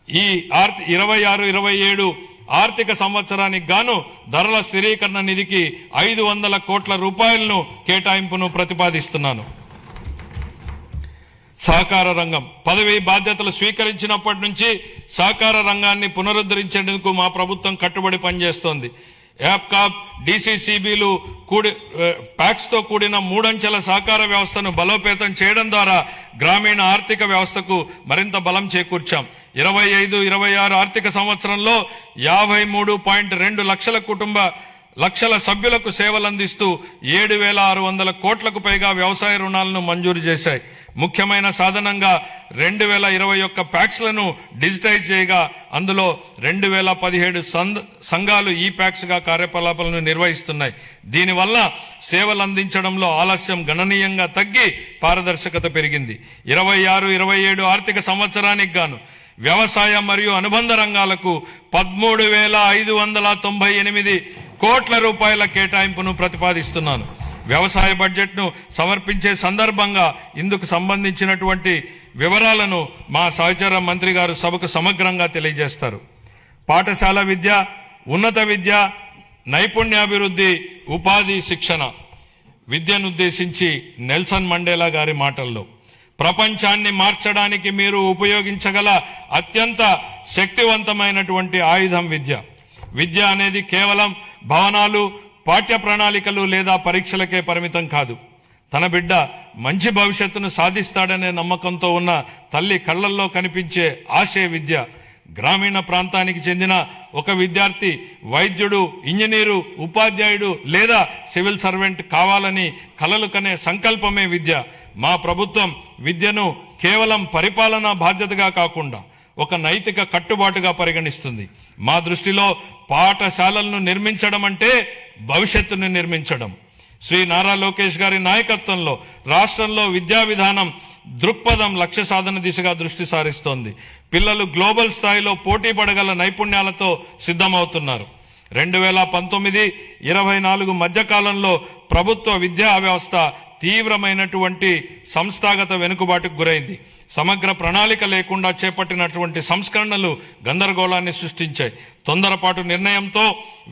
ఈ 26-27 ఆర్థిక సంవత్సరానికి గాను ధరల స్థిరీకరణ నిధికి 500 కోట్ల రూపాయలను కేటాయింపును ప్రతిపాదిస్తున్నాను. సహకార రంగం. పదవి బాధ్యతలు స్వీకరించినప్పటి నుంచి సహకార రంగాన్ని పునరుద్ధరించేందుకు మా ప్రభుత్వం కట్టుబడి పనిచేస్తోంది. యాప్కాప్, డిసిసిబిలు ప్యాక్స్ తో కూడిన మూడంచెల సహకార వ్యవస్థను బలోపేతం చేయడం ద్వారా గ్రామీణ ఆర్థిక వ్యవస్థకు మరింత బలం చేకూర్చాం. 25-26 ఆర్థిక సంవత్సరంలో 53.2 లక్షల సభ్యులకు సేవలందిస్తూ 7,600 కోట్లకు పైగా వ్యవసాయ రుణాలను మంజూరు చేశాయి. ముఖ్యమైన సాధనంగా 2021 ప్యాక్స్లను డిజిటైజ్ చేయగా అందులో 2017 సంఘాలు ఈ ప్యాక్స్ గా కార్యకలాపాలను నిర్వహిస్తున్నాయి. దీనివల్ల సేవలు అందించడంలో ఆలస్యం గణనీయంగా తగ్గి పారదర్శకత పెరిగింది. 26-27 ఆర్థిక సంవత్సరానికి గాను వ్యవసాయ మరియు అనుబంధ రంగాలకు 13,598 కోట్ల రూపాయల కేటాయింపును ప్రతిపాదిస్తున్నాను. వ్యవసాయ బడ్జెట్ ను సమర్పించే సందర్భంగా ఇందుకు సంబంధించినటువంటి వివరాలను మా సహచర మంత్రి గారు సభకు సమగ్రంగా తెలియజేస్తారు. పాఠశాల విద్య, ఉన్నత విద్య, నైపుణ్యాభివృద్ధి, ఉపాధి, శిక్షణ విద్యనుద్దేశించి నెల్సన్ మండేలా గారి మాటల్లో, ప్రపంచాన్ని మార్చడానికి మీరు ఉపయోగించగల అత్యంత శక్తివంతమైనటువంటి ఆయుధం విద్య. విద్య అనేది కేవలం భవనాలు, పాఠ్య ప్రణాళికలు లేదా పరీక్షలకే పరిమితం కాదు. తన బిడ్డ మంచి భవిష్యత్తును సాధిస్తాడనే నమ్మకంతో ఉన్న తల్లి కళ్లల్లో కనిపించే ఆశే విద్య. గ్రామీణ ప్రాంతానికి చెందిన ఒక విద్యార్థి వైద్యుడు, ఇంజనీరు, ఉపాధ్యాయుడు లేదా సివిల్ సర్వెంట్ కావాలని కలలు కనే సంకల్పమే విద్య. మా ప్రభుత్వం విద్యను కేవలం పరిపాలనా బాధ్యతగా కాకుండా ఒక నైతిక కట్టుబాటుగా పరిగణిస్తుంది. మా దృష్టిలో పాఠశాలలను నిర్మించడం అంటే భవిష్యత్తును నిర్మించడం. శ్రీ నారా లోకేష్ గారి నాయకత్వంలో రాష్ట్రంలో విద్యా విధానం దృక్పథం లక్ష్య సాధన దిశగా దృష్టి సారిస్తోంది. పిల్లలు గ్లోబల్ స్థాయిలో పోటీ పడగల నైపుణ్యాలతో సిద్ధమవుతున్నారు. 2019-24 మధ్యకాలంలో ప్రభుత్వ విద్యా వ్యవస్థ తీవ్రమైనటువంటి సంస్థాగత వెనుకబాటుకు గురైంది. సమగ్ర ప్రణాళిక లేకుండా చేపట్టినటువంటి సంస్కరణలు గందరగోళాన్ని సృష్టించాయి. తొందరపాటు నిర్ణయంతో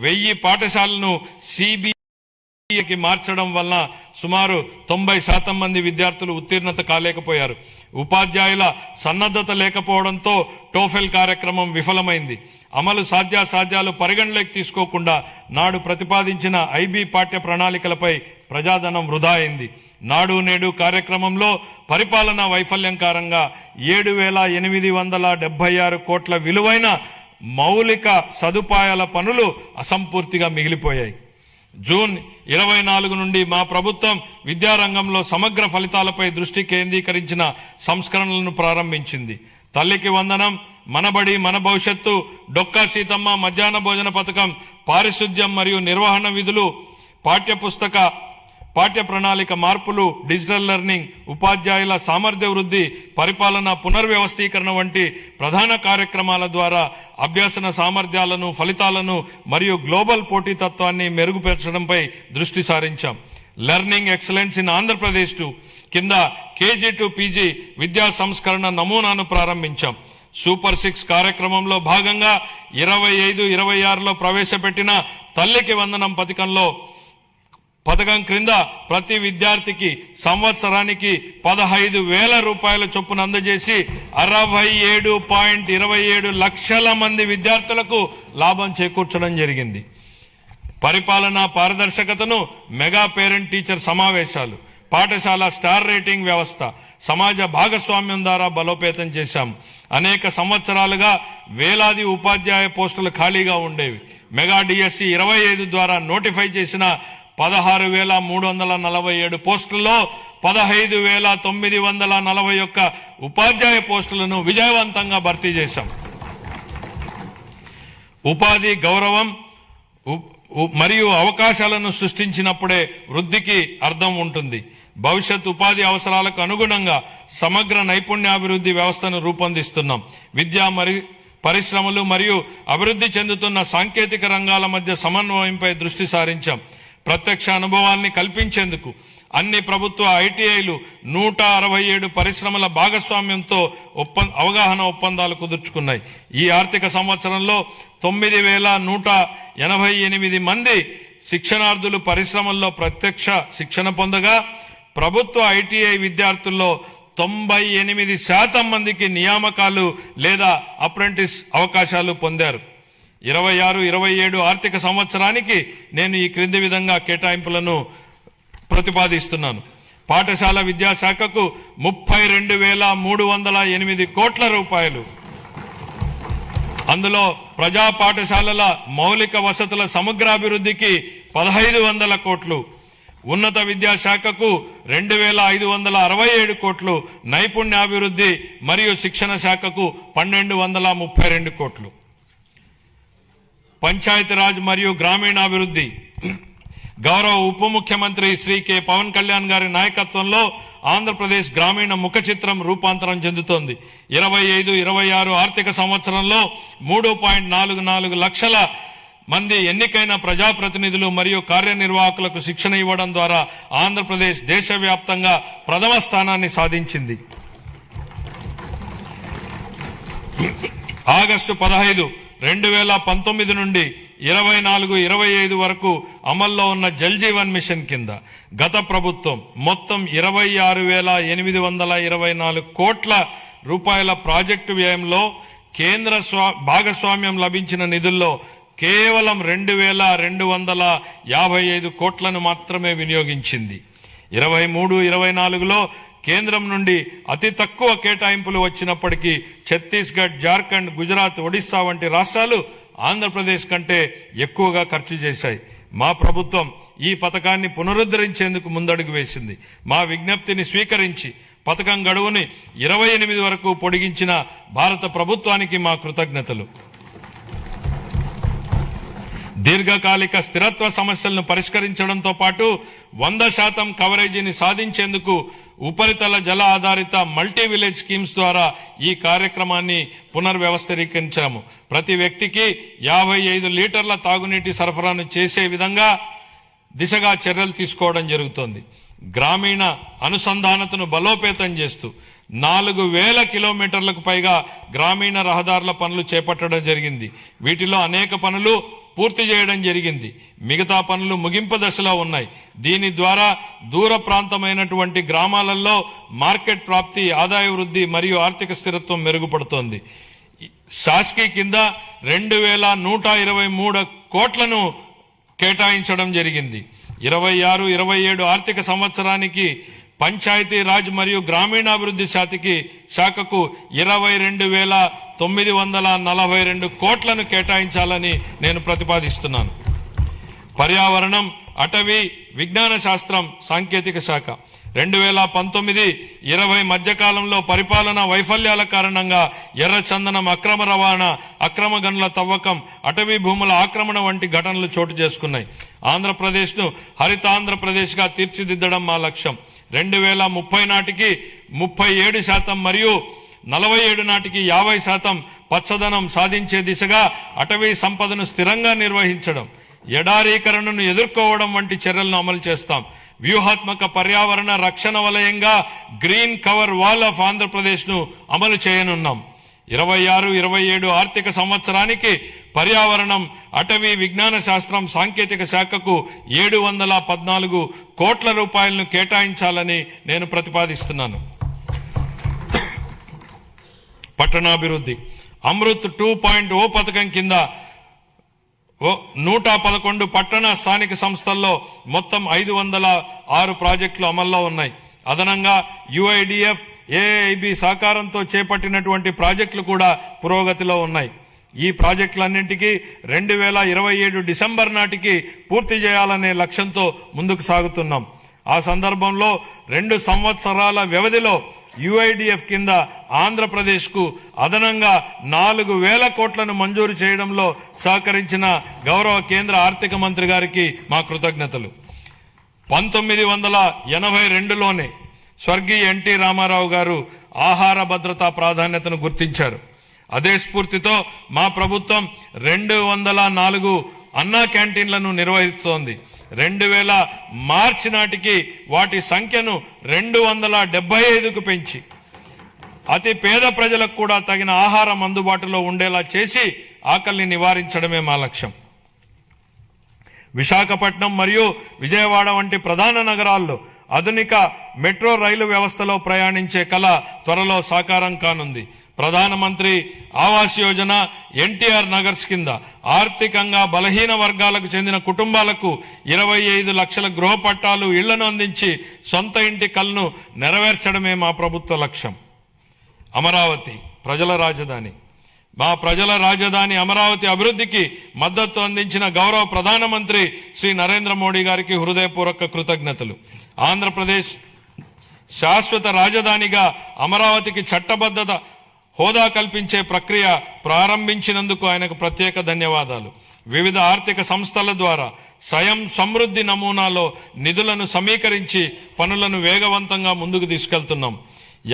1000 పాఠశాలను సిబిఎస్ఈకి మార్చడం వల్ల సుమారు 90% మంది విద్యార్థులు ఉత్తీర్ణత కాలేకపోయారు. ఉపాధ్యాయుల సన్నద్ధత లేకపోవడంతో టోఫెల్ కార్యక్రమం విఫలమైంది. అమలు సాధ్యాసాధ్యాలు పరిగణలోకి తీసుకోకుండా నాడు ప్రతిపాదించిన ఐబీ పాఠ్య ప్రణాళికలపై ప్రజాధనం వృధా అయింది. నాడు నేడు కార్యక్రమంలో పరిపాలనా వైఫల్యం కారణంగా 7,876 కోట్ల విలువైన మౌలిక సదుపాయాల పనులు అసంపూర్తిగా మిగిలిపోయాయి. జూన్ 24 నుండి మా ప్రభుత్వం విద్యారంగంలో సమగ్ర ఫలితాలపై దృష్టి కేంద్రీకరించిన సంస్కరణలను ప్రారంభించింది. తల్లికి వందనం, మనబడి మన భవిష్యత్తు, డొక్కా సీతమ్మ మధ్యాహ్న భోజన పథకం, పారిశుద్ధ్యం మరియు నిర్వహణ విధులు, పాఠ్య ప్రణాళిక మార్పులు, డిజిటల్ లెర్నింగ్, ఉపాధ్యాయుల సామర్థ్య వృద్ధి, పరిపాలన పునర్వ్యవస్థీకరణ వంటి ప్రధాన కార్యక్రమాల ద్వారా అభ్యసన సామర్థ్యాలను, ఫలితాలను మరియు గ్లోబల్ పోటీతత్వాన్ని మెరుగుపరచడంపై దృష్టి సారించాం. లెర్నింగ్ ఎక్సలెన్స్ ఇన్ ఆంధ్రప్రదేశ్ కింద కేజీ టు పీజీ విద్యా సంస్కరణ నమూనాను ప్రారంభించాం. సూపర్ 6 కార్యక్రమంలో భాగంగా 25-26లో ప్రవేశపెట్టిన తల్లికి వందనం పథకం క్రింద ప్రతి విద్యార్థికి సంవత్సరానికి 15,000 రూపాయల చొప్పున అందజేసి 67.27 లక్షల మంది విద్యార్థులకు లాభం చేకూర్చడం జరిగింది. పరిపాలనా పారదర్శకతను, మెగా పేరెంట్ టీచర్ సమావేశాలు, పాఠశాల స్టార్ రేటింగ్ వ్యవస్థ, సమాజ భాగస్వామ్యం ద్వారా బలోపేతం చేశాం. అనేక సంవత్సరాలుగా వేలాది ఉపాధ్యాయ పోస్టులు ఖాళీగా ఉండేవి. మెగా డిఎస్సి 25 ద్వారా నోటిఫై చేసిన 16,347 పోస్టుల్లో 15,941 ఉపాధ్యాయ పోస్టులను విజయవంతంగా భర్తీ చేశాం. ఉపాధి, గౌరవం మరియు అవకాశాలను సృష్టించినప్పుడే వృద్ధికి అర్థం ఉంటుంది. భవిష్యత్ ఉపాధి అవసరాలకు అనుగుణంగా సమగ్ర నైపుణ్యాభివృద్ధి వ్యవస్థను రూపొందిస్తున్నాం. విద్య పరిశ్రమలు మరియు అభివృద్ధి చెందుతున్న సాంకేతిక రంగాల మధ్య సమన్వయంపై దృష్టి సారించాం. ప్రత్యక్ష అనుభవాల్ని కల్పించేందుకు అన్ని ప్రభుత్వ ఐటీఐలు 167 పరిశ్రమల భాగస్వామ్యంతో అవగాహన ఒప్పందాలు కుదుర్చుకున్నాయి. ఈ ఆర్థిక సంవత్సరంలో 9,188 మంది శిక్షణార్థులు పరిశ్రమల్లో ప్రత్యక్ష శిక్షణ పొందగా ప్రభుత్వ ఐటీఐ విద్యార్థుల్లో 98% మందికి నియామకాలు లేదా అప్రెంటిస్ అవకాశాలు పొందారు. 26-27 ఆర్థిక సంవత్సరానికి నేను ఈ క్రింది విధంగా కేటాయింపులను ప్రతిపాదిస్తున్నాను. పాఠశాల విద్యాశాఖకు 32,308 కోట్ల రూపాయలు. అందులో ప్రజా పాఠశాలల మౌలిక వసతుల సమగ్రాభివృద్ధికి 1,500 కోట్లు, ఉన్నత విద్యాశాఖకు 2,567 కోట్లు, నైపుణ్యాభివృద్ధి మరియు శిక్షణ శాఖకు 1,232 కోట్లు. పంచాయతీరాజ్ మరియు గ్రామీణాభివృద్ధి గౌరవ ఉప ముఖ్యమంత్రి శ్రీ కె పవన్ కళ్యాణ్ గారి నాయకత్వంలో ఆంధ్రప్రదేశ్ గ్రామీణ ముఖ చిత్రం రూపాంతరం చెందుతోంది. 25-26 ఆర్థిక సంవత్సరంలో 3.44 లక్షల మంది ఎన్నికైన ప్రజాప్రతినిధులు మరియు కార్యనిర్వాహకులకు శిక్షణ ఇవ్వడం ద్వారా ఆంధ్రప్రదేశ్ దేశవ్యాప్తంగా ప్రథమ స్థానాన్ని సాధించింది. ఆగస్టు 15, 2019 నుండి 24-25 వరకు అమల్లో ఉన్న జల్ జీవన్ మిషన్ కింద గత ప్రభుత్వం మొత్తం 26,824 కోట్ల రూపాయల ప్రాజెక్టు వ్యయంలో కేంద్ర భాగస్వామ్యం లభించిన నిధుల్లో కేవలం 2,255 కోట్లను మాత్రమే వినియోగించింది. 23-24లో కేంద్రం నుండి అతి తక్కువ కేటాయింపులు వచ్చినప్పటికీ ఛత్తీస్గఢ్, జార్ఖండ్, గుజరాత్, ఒడిశా వంటి రాష్ట్రాలు ఆంధ్రప్రదేశ్ కంటే ఎక్కువగా ఖర్చు చేశాయి. మా ప్రభుత్వం ఈ పథకాన్ని పునరుద్ధరించేందుకు ముందడుగు వేసింది. మా విజ్ఞప్తిని స్వీకరించి పథకం గడువుని 28 వరకు పొడిగించిన భారత ప్రభుత్వానికి మా కృతజ్ఞతలు. దీర్ఘకాలిక స్థిరత్వ సమస్యలను పరిష్కరించడంతో పాటు 100% కవరేజీని సాధించేందుకు ఉపరితల జల ఆధారిత మల్టీ విలేజ్ స్కీమ్స్ ద్వారా ఈ కార్యక్రమాన్ని పునర్వ్యవస్థీకరించాము. ప్రతి వ్యక్తికి 55 లీటర్ల తాగునీటి సరఫరాను చేసే విధంగా దిశగా చర్యలు తీసుకోవడం జరుగుతోంది. గ్రామీణ అనుసంధానతను బలోపేతం చేస్తూ 4,000 కిలోమీటర్లకు పైగా గ్రామీణ రహదారుల పనులు చేపట్టడం జరిగింది. వీటిలో అనేక పనులు పూర్తి చేయడం జరిగింది. మిగతా పనులు ముగింపు దశలో ఉన్నాయి. దీని ద్వారా దూర ప్రాంతమైనటువంటి గ్రామాలలో మార్కెట్ ప్రాప్తి, ఆదాయ వృద్ధి మరియు ఆర్థిక స్థిరత్వం మెరుగుపడుతోంది. శాస్కీ కింద 2,123 కోట్లను కేటాయించడం జరిగింది. 26-27 ఆర్థిక సంవత్సరానికి పంచాయతీ రాజ్ మరియు గ్రామీణాభివృద్ధి శాఖకు 22,942 కోట్లను కేటాయించాలని నేను ప్రతిపాదిస్తున్నాను. పర్యావరణం, అటవీ, విజ్ఞాన శాస్త్రం, సాంకేతిక శాఖ 2019-20 మధ్యకాలంలో పరిపాలనా వైఫల్యాల కారణంగా ఎర్రచందనం అక్రమ రవాణా, అక్రమ గనుల తవ్వకం, అటవీ భూముల ఆక్రమణ వంటి ఘటనలు చోటు చేసుకున్నాయి. ఆంధ్రప్రదేశ్ను హరితాంధ్రప్రదేశ్ గా తీర్చిదిద్దడం మా లక్ష్యం. 2030 నాటికి 37% మరియు 47 నాటికి 50% పచ్చదనం సాధించే దిశగా అటవీ సంపదను స్థిరంగా నిర్వహించడం, ఎడారీకరణను ఎదుర్కోవడం వంటి చర్యలను అమలు చేస్తాం. వ్యూహాత్మక పర్యావరణ రక్షణ వలయంగా green cover wall of Andhra Pradesh ను అమలు చేయనున్నాం. 26-27 ఆర్థిక సంవత్సరానికి పర్యావరణం, అటవీ, విజ్ఞాన శాస్త్రం, సాంకేతిక శాఖకు 714 కోట్ల రూపాయలను కేటాయించాలని నేను ప్రతిపాదిస్తున్నాను. పట్టణాభివృద్ధి అమృత్ 2.0 పథకం కింద 111 పట్టణ స్థానిక సంస్థల్లో మొత్తం 506 ప్రాజెక్టులు అమల్లో ఉన్నాయి. అదనంగా యుఐడిఎఫ్, ఏఐబి సహకారంతో చేపట్టినటువంటి ప్రాజెక్టులు కూడా పురోగతిలో ఉన్నాయి. ఈ ప్రాజెక్టులన్నింటికీ 2027 డిసెంబర్ నాటికి పూర్తి చేయాలనే లక్ష్యంతో ముందుకు సాగుతున్నాం. ఆ సందర్భంలో 2 సంవత్సరాల వ్యవధిలో యుఐడిఎఫ్ కింద ఆంధ్రప్రదేశ్ కు అదనంగా 4,000 కోట్లను మంజూరు చేయడంలో సహకరించిన గౌరవ కేంద్ర ఆర్థిక మంత్రి గారికి మా కృతజ్ఞతలు. 1982లోనే స్వర్గీయ ఎన్టీ రామారావు గారు ఆహార భద్రతా ప్రాధాన్యతను గుర్తించారు. అదే స్ఫూర్తితో మా ప్రభుత్వం 204 అన్నా క్యాంటీన్లను నిర్వహిస్తోంది. 2000 మార్చి నాటికి వాటి సంఖ్యను 275కు పెంచి అతి పేద ప్రజలకు కూడా తగిన ఆహారం అందుబాటులో ఉండేలా చేసి ఆకలిని నివారించడమే మా లక్ష్యం. విశాఖపట్నం మరియు విజయవాడ వంటి ప్రధాన నగరాల్లో ఆధునిక మెట్రో రైలు వ్యవస్థలో ప్రయాణించే కళ త్వరలో సాకారం కానుంది. ప్రధానమంత్రి ఆవాస్ యోజన, ఎన్టీఆర్ నగర్స్ కింద ఆర్థికంగా బలహీన వర్గాలకు చెందిన కుటుంబాలకు 25 లక్షల గృహ పట్టాలు, ఇళ్లను అందించి సొంత ఇంటి కలను నెరవేర్చడమే మా ప్రభుత్వ లక్ష్యం. అమరావతి ప్రజల రాజధాని. మా ప్రజల రాజధాని అమరావతి అభివృద్ధికి మద్దతు అందించిన గౌరవ ప్రధానమంత్రి శ్రీ నరేంద్ర మోడీ గారికి హృదయపూర్వక కృతజ్ఞతలు. ఆంధ్రప్రదేశ్ శాశ్వత రాజధానిగా అమరావతికి చట్టబద్ధత హోదా కల్పించే ప్రక్రియ ప్రారంభించినందుకు ఆయనకు ప్రత్యేక ధన్యవాదాలు. వివిధ ఆర్థిక సంస్థల ద్వారా స్వయం సమృద్ధి నమూనాలో నిధులను సమీకరించి పనులను వేగవంతంగా ముందుకు తీసుకెళ్తున్నాం.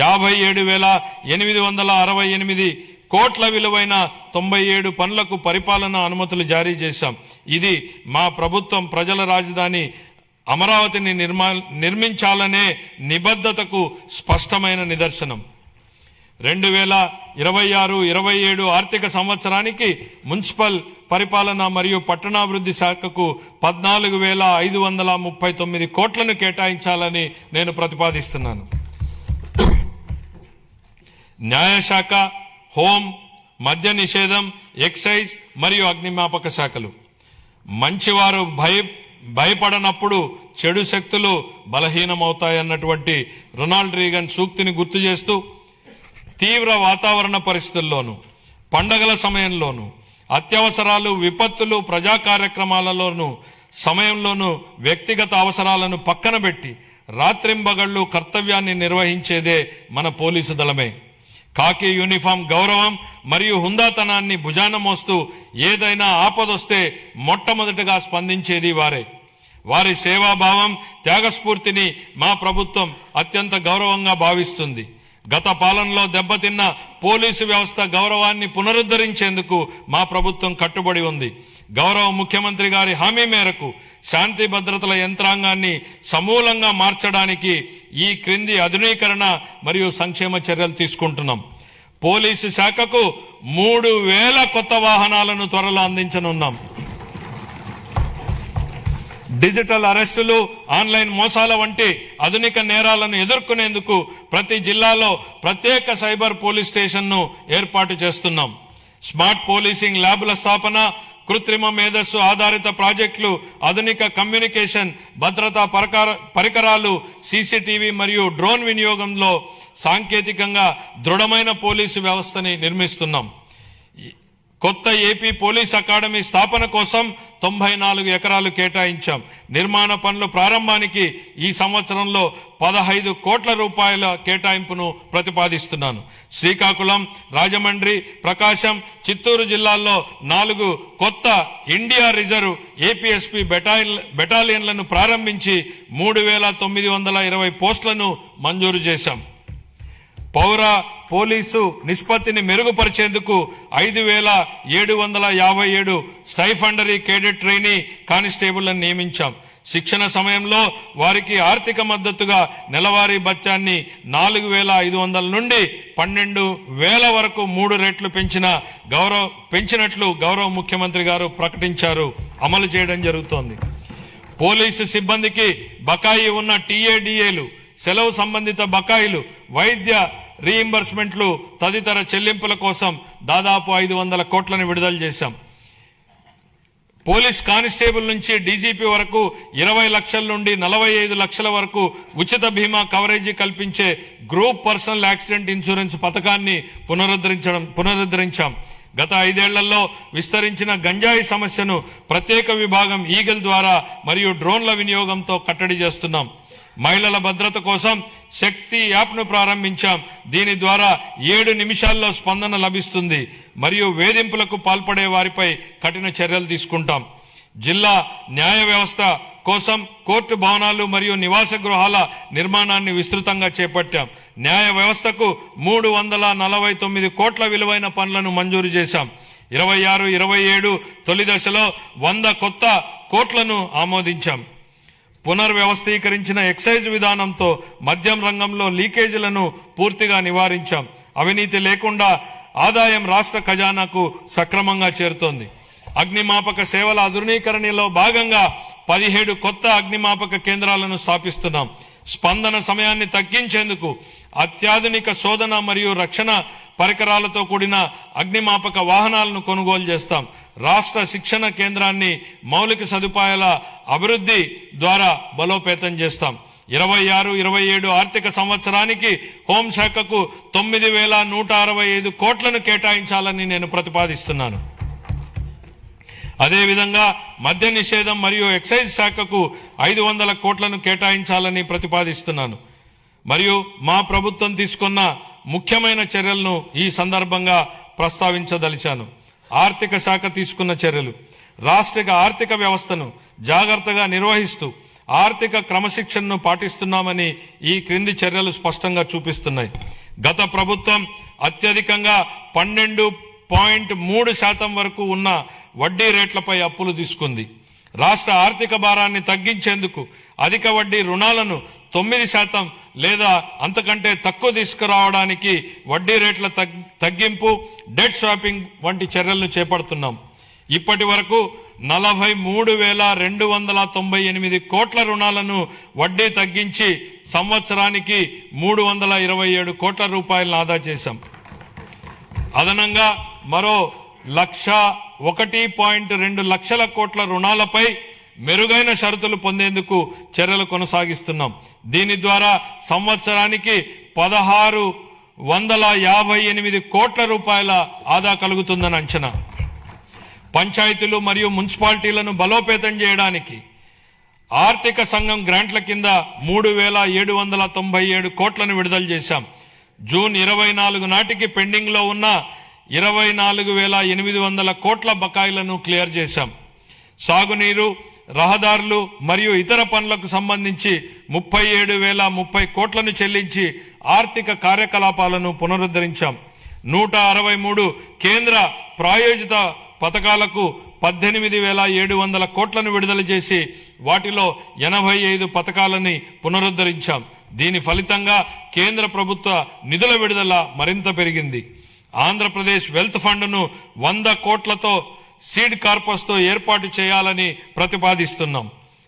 57,868 కోట్ల విలువైన 97 పనులకు పరిపాలనా అనుమతులు జారీ చేశాం. ఇది మా ప్రభుత్వం ప్రజల రాజధాని అమరావతిని నిర్మించాలనే నిబద్ధతకు స్పష్టమైన నిదర్శనం. 2026-27 ఆర్థిక సంవత్సరానికి మున్సిపల్ పరిపాలన మరియు పట్టణాభివృద్ధి శాఖకు 14,539 కోట్లను కేటాయించాలని నేను ప్రతిపాదిస్తున్నాను. న్యాయశాఖ, హోం, మద్య నిషేధం, ఎక్సైజ్ మరియు అగ్నిమాపక శాఖలు. మంచివారు భయపడనప్పుడు చెడు శక్తులు బలహీనమవుతాయన్నటువంటి రొనాల్డ్ రీగన్ సూక్తిని గుర్తు చేస్తూ తీవ్ర వాతావరణ పరిస్థితుల్లోనూ, పండగల సమయంలోనూ, అత్యవసరాలు, విపత్తులు, ప్రజా కార్యక్రమాలలోనూ సమయంలోనూ వ్యక్తిగత అవసరాలను పక్కన పెట్టి రాత్రింబగళ్లు కర్తవ్యాన్ని నిర్వహించేదే మన పోలీసు దళమే. కాకి యూనిఫామ్ గౌరవం మరియు హుందాతనాన్ని భుజాన మోస్తూ ఏదైనా ఆపదొస్తే మొట్టమొదటిగా స్పందించేది వారే. వారి సేవాభావం, త్యాగస్ఫూర్తిని మా ప్రభుత్వం అత్యంత గౌరవంగా భావిస్తుంది. గత పాలనలో దెబ్బతిన్న పోలీసు వ్యవస్థ గౌరవాన్ని పునరుద్ధరించేందుకు మా ప్రభుత్వం కట్టుబడి ఉంది. గౌరవ ముఖ్యమంత్రి గారి హామీ మేరకు శాంతి భద్రతల యంత్రాంగాన్ని సమూలంగా మార్చడానికి ఈ క్రింది ఆధునీకరణ మరియు సంక్షేమ చర్యలు తీసుకుంటున్నాం. పోలీసు శాఖకు 3,000 కొత్త వాహనాలను త్వరలో అందించనున్నాం. డిజిటల్ అరెస్టులు, ఆన్లైన్ మోసాల వంటి ఆధునిక నేరాలను ఎదుర్కొనేందుకు ప్రతి జిల్లాలో ప్రత్యేక సైబర్ పోలీస్ స్టేషన్ను ఏర్పాటు చేస్తున్నాం. స్మార్ట్ పోలీసింగ్ ల్యాబ్ల స్థాపన, కృత్రిమ మేధస్సు ఆధారిత ప్రాజెక్టులు, ఆధునిక కమ్యూనికేషన్ భద్రతా పరికరాలు, సీసీటీవీ మరియు డ్రోన్ వినియోగంలో సాంకేతికంగా దృఢమైన పోలీసు వ్యవస్థని నిర్మిస్తున్నాం. కొత్త ఏపీ పోలీస్ అకాడమీ స్థాపన కోసం 94 ఎకరాలు కేటాయించాం. నిర్మాణ పనుల ప్రారంభానికి ఈ సంవత్సరంలో 15 కోట్ల రూపాయల కేటాయింపును ప్రతిపాదిస్తున్నాను. శ్రీకాకుళం, రాజమండ్రి, ప్రకాశం, చిత్తూరు జిల్లాల్లో 4 కొత్త ఇండియా రిజర్వ్ ఏపీఎస్పీ బెటాలియన్లను ప్రారంభించి 3,920 పోస్టులను మంజూరు చేశాం. పౌర పోలీసు నిష్పత్తిని మెరుగుపరిచేందుకు 5,757 స్టైఫండరీ కేడెట్ ట్రైనీ కానిస్టేబుళ్లను నియమించాం. శిక్షణ సమయంలో వారికి ఆర్థిక మద్దతుగా నెలవారీ భత్యాన్ని 4,500 నుండి 12,000 వరకు 3 రెట్లు పెంచినట్లు గౌరవ ముఖ్యమంత్రి గారు ప్రకటించారు. అమలు చేయడం జరుగుతోంది. పోలీసు సిబ్బందికి బకాయి ఉన్న టీఏడీఏలు, సెలవు సంబంధిత బకాయిలు, వైద్య రీయింబర్స్మెంట్లు తదితర చెల్లింపుల కోసం దాదాపు 500 కోట్లను విడుదల చేశాం. పోలీస్ కానిస్టేబుల్ నుంచి డీజీపీ వరకు 20 లక్షల నుండి 45 లక్షల వరకు ఉచిత బీమా కవరేజీ కల్పించే గ్రూప్ పర్సనల్ యాక్సిడెంట్ ఇన్సూరెన్స్ పథకాన్ని పునరుద్ధరించాం. గత 5 ఏళ్లలో విస్తరించిన గంజాయి సమస్యను ప్రత్యేక విభాగం ఈగల్ ద్వారా మరియు డ్రోన్ల వినియోగంతో కట్టడి చేస్తున్నాం. మహిళల భద్రత కోసం శక్తి యాప్ను ప్రారంభించాం. దీని ద్వారా 7 నిమిషాల్లో స్పందన లభిస్తుంది మరియు వేధింపులకు పాల్పడే వారిపై కఠిన చర్యలు తీసుకుంటాం. జిల్లా న్యాయ వ్యవస్థ కోసం కోర్టు భవనాలు మరియు నివాస గృహాల నిర్మాణాన్ని విస్తృతంగా చేపట్టాం. న్యాయ వ్యవస్థకు 349 కోట్ల విలువైన పనులను మంజూరు చేశాం. 26-27 తొలి దశలో 100 కొత్త కోట్లను ఆమోదించాం. పునర్వ్యవస్థీకరించిన ఎక్సైజ్ విధానంతో మద్యం రంగంలో లీకేజీలను పూర్తిగా నివారించాం. అవినీతి లేకుండా ఆదాయం రాష్ట్ర ఖజానాకు సక్రమంగా చేరుతోంది. అగ్నిమాపక సేవల ఆధునీకరణలో భాగంగా 17 కొత్త అగ్నిమాపక కేంద్రాలను స్థాపిస్తున్నాం. స్పందన సమయాన్ని తగ్గించేందుకు అత్యాధునిక శోధన మరియు రక్షణ పరికరాలతో కూడిన అగ్నిమాపక వాహనాలను కొనుగోలు చేస్తాం. రాష్ట్ర శిక్షణ కేంద్రాన్ని మౌలిక సదుపాయాల అభివృద్ధి ద్వారా బలోపేతం చేస్తాం. 26-27 ఆర్థిక సంవత్సరానికి హోంశాఖకు 9,165 కోట్లను కేటాయించాలని నేను ప్రతిపాదిస్తున్నాను. అదేవిధంగా మద్య నిషేధం మరియు ఎక్సైజ్ శాఖకు 500 కోట్లను కేటాయించాలని ప్రతిపాదిస్తున్నాను. మరియు మా ప్రభుత్వం తీసుకున్న ముఖ్యమైన చర్యలను ఈ సందర్భంగా ప్రస్తావించదలిచాను. ఆర్థిక శాఖ తీసుకున్న చర్యలు: రాష్ట్ర ఆర్థిక వ్యవస్థను జాగ్రత్తగా నిర్వహిస్తూ ఆర్థిక క్రమశిక్షణను పాటిస్తున్నామని ఈ క్రింది చర్యలు స్పష్టంగా చూపిస్తున్నాయి. గత ప్రభుత్వం అత్యధికంగా 12.3% వరకు ఉన్న వడ్డీ రేట్లపై అప్పులు తీసుకుంది. రాష్ట్ర ఆర్థిక భారాన్ని తగ్గించేందుకు అధిక వడ్డీ రుణాలను 9% లేదా అంతకంటే తక్కువ తీసుకురావడానికి వడ్డీ రేట్ల తగ్గింపు, డెట్ స్వాపింగ్ వంటి చర్యలను చేపడుతున్నాం. ఇప్పటి వరకు 43,298 కోట్ల రుణాలను వడ్డీ తగ్గించి సంవత్సరానికి 327 కోట్ల రూపాయలను ఆదా చేశాం. అదనంగా మరో 1.2 లక్షల కోట్ల రుణాలపై మెరుగైన షరతులు పొందేందుకు చర్యలు కొనసాగిస్తున్నాం. దీని ద్వారా సంవత్సరానికి 1,658 కోట్ల రూపాయల ఆదా కలుగుతుందని అంచనా. పంచాయతీలు మరియు మున్సిపాలిటీలను బలోపేతం చేయడానికి ఆర్థిక సంఘం గ్రాంట్ల కింద 3,797 కోట్లను విడుదల చేశాం. జూన్ 24 నాటికి పెండింగ్ లో ఉన్న 24,800 కోట్ల బకాయిలను క్లియర్ చేశాం. సాగునీరు, రహదారులు మరియు ఇతర పనులకు సంబంధించి 37,030 కోట్లను చెల్లించి ఆర్థిక కార్యకలాపాలను పునరుద్ధరించాం. 163 కేంద్ర ప్రాయోజిత పథకాలకు 18,700 కోట్లను విడుదల చేసి వాటిలో 85 పథకాలని పునరుద్ధరించాం. దీని ఫలితంగా కేంద్ర ప్రభుత్వ నిధుల విడుదల మరింత పెరిగింది. ఆంధ్రప్రదేశ్ వెల్త్ ఫండ్ను 100 కోట్లతో సీడ్ కార్పస్ తో ఏర్పాటు చేయాలని ప్రతిపాదిస్తున్నాం.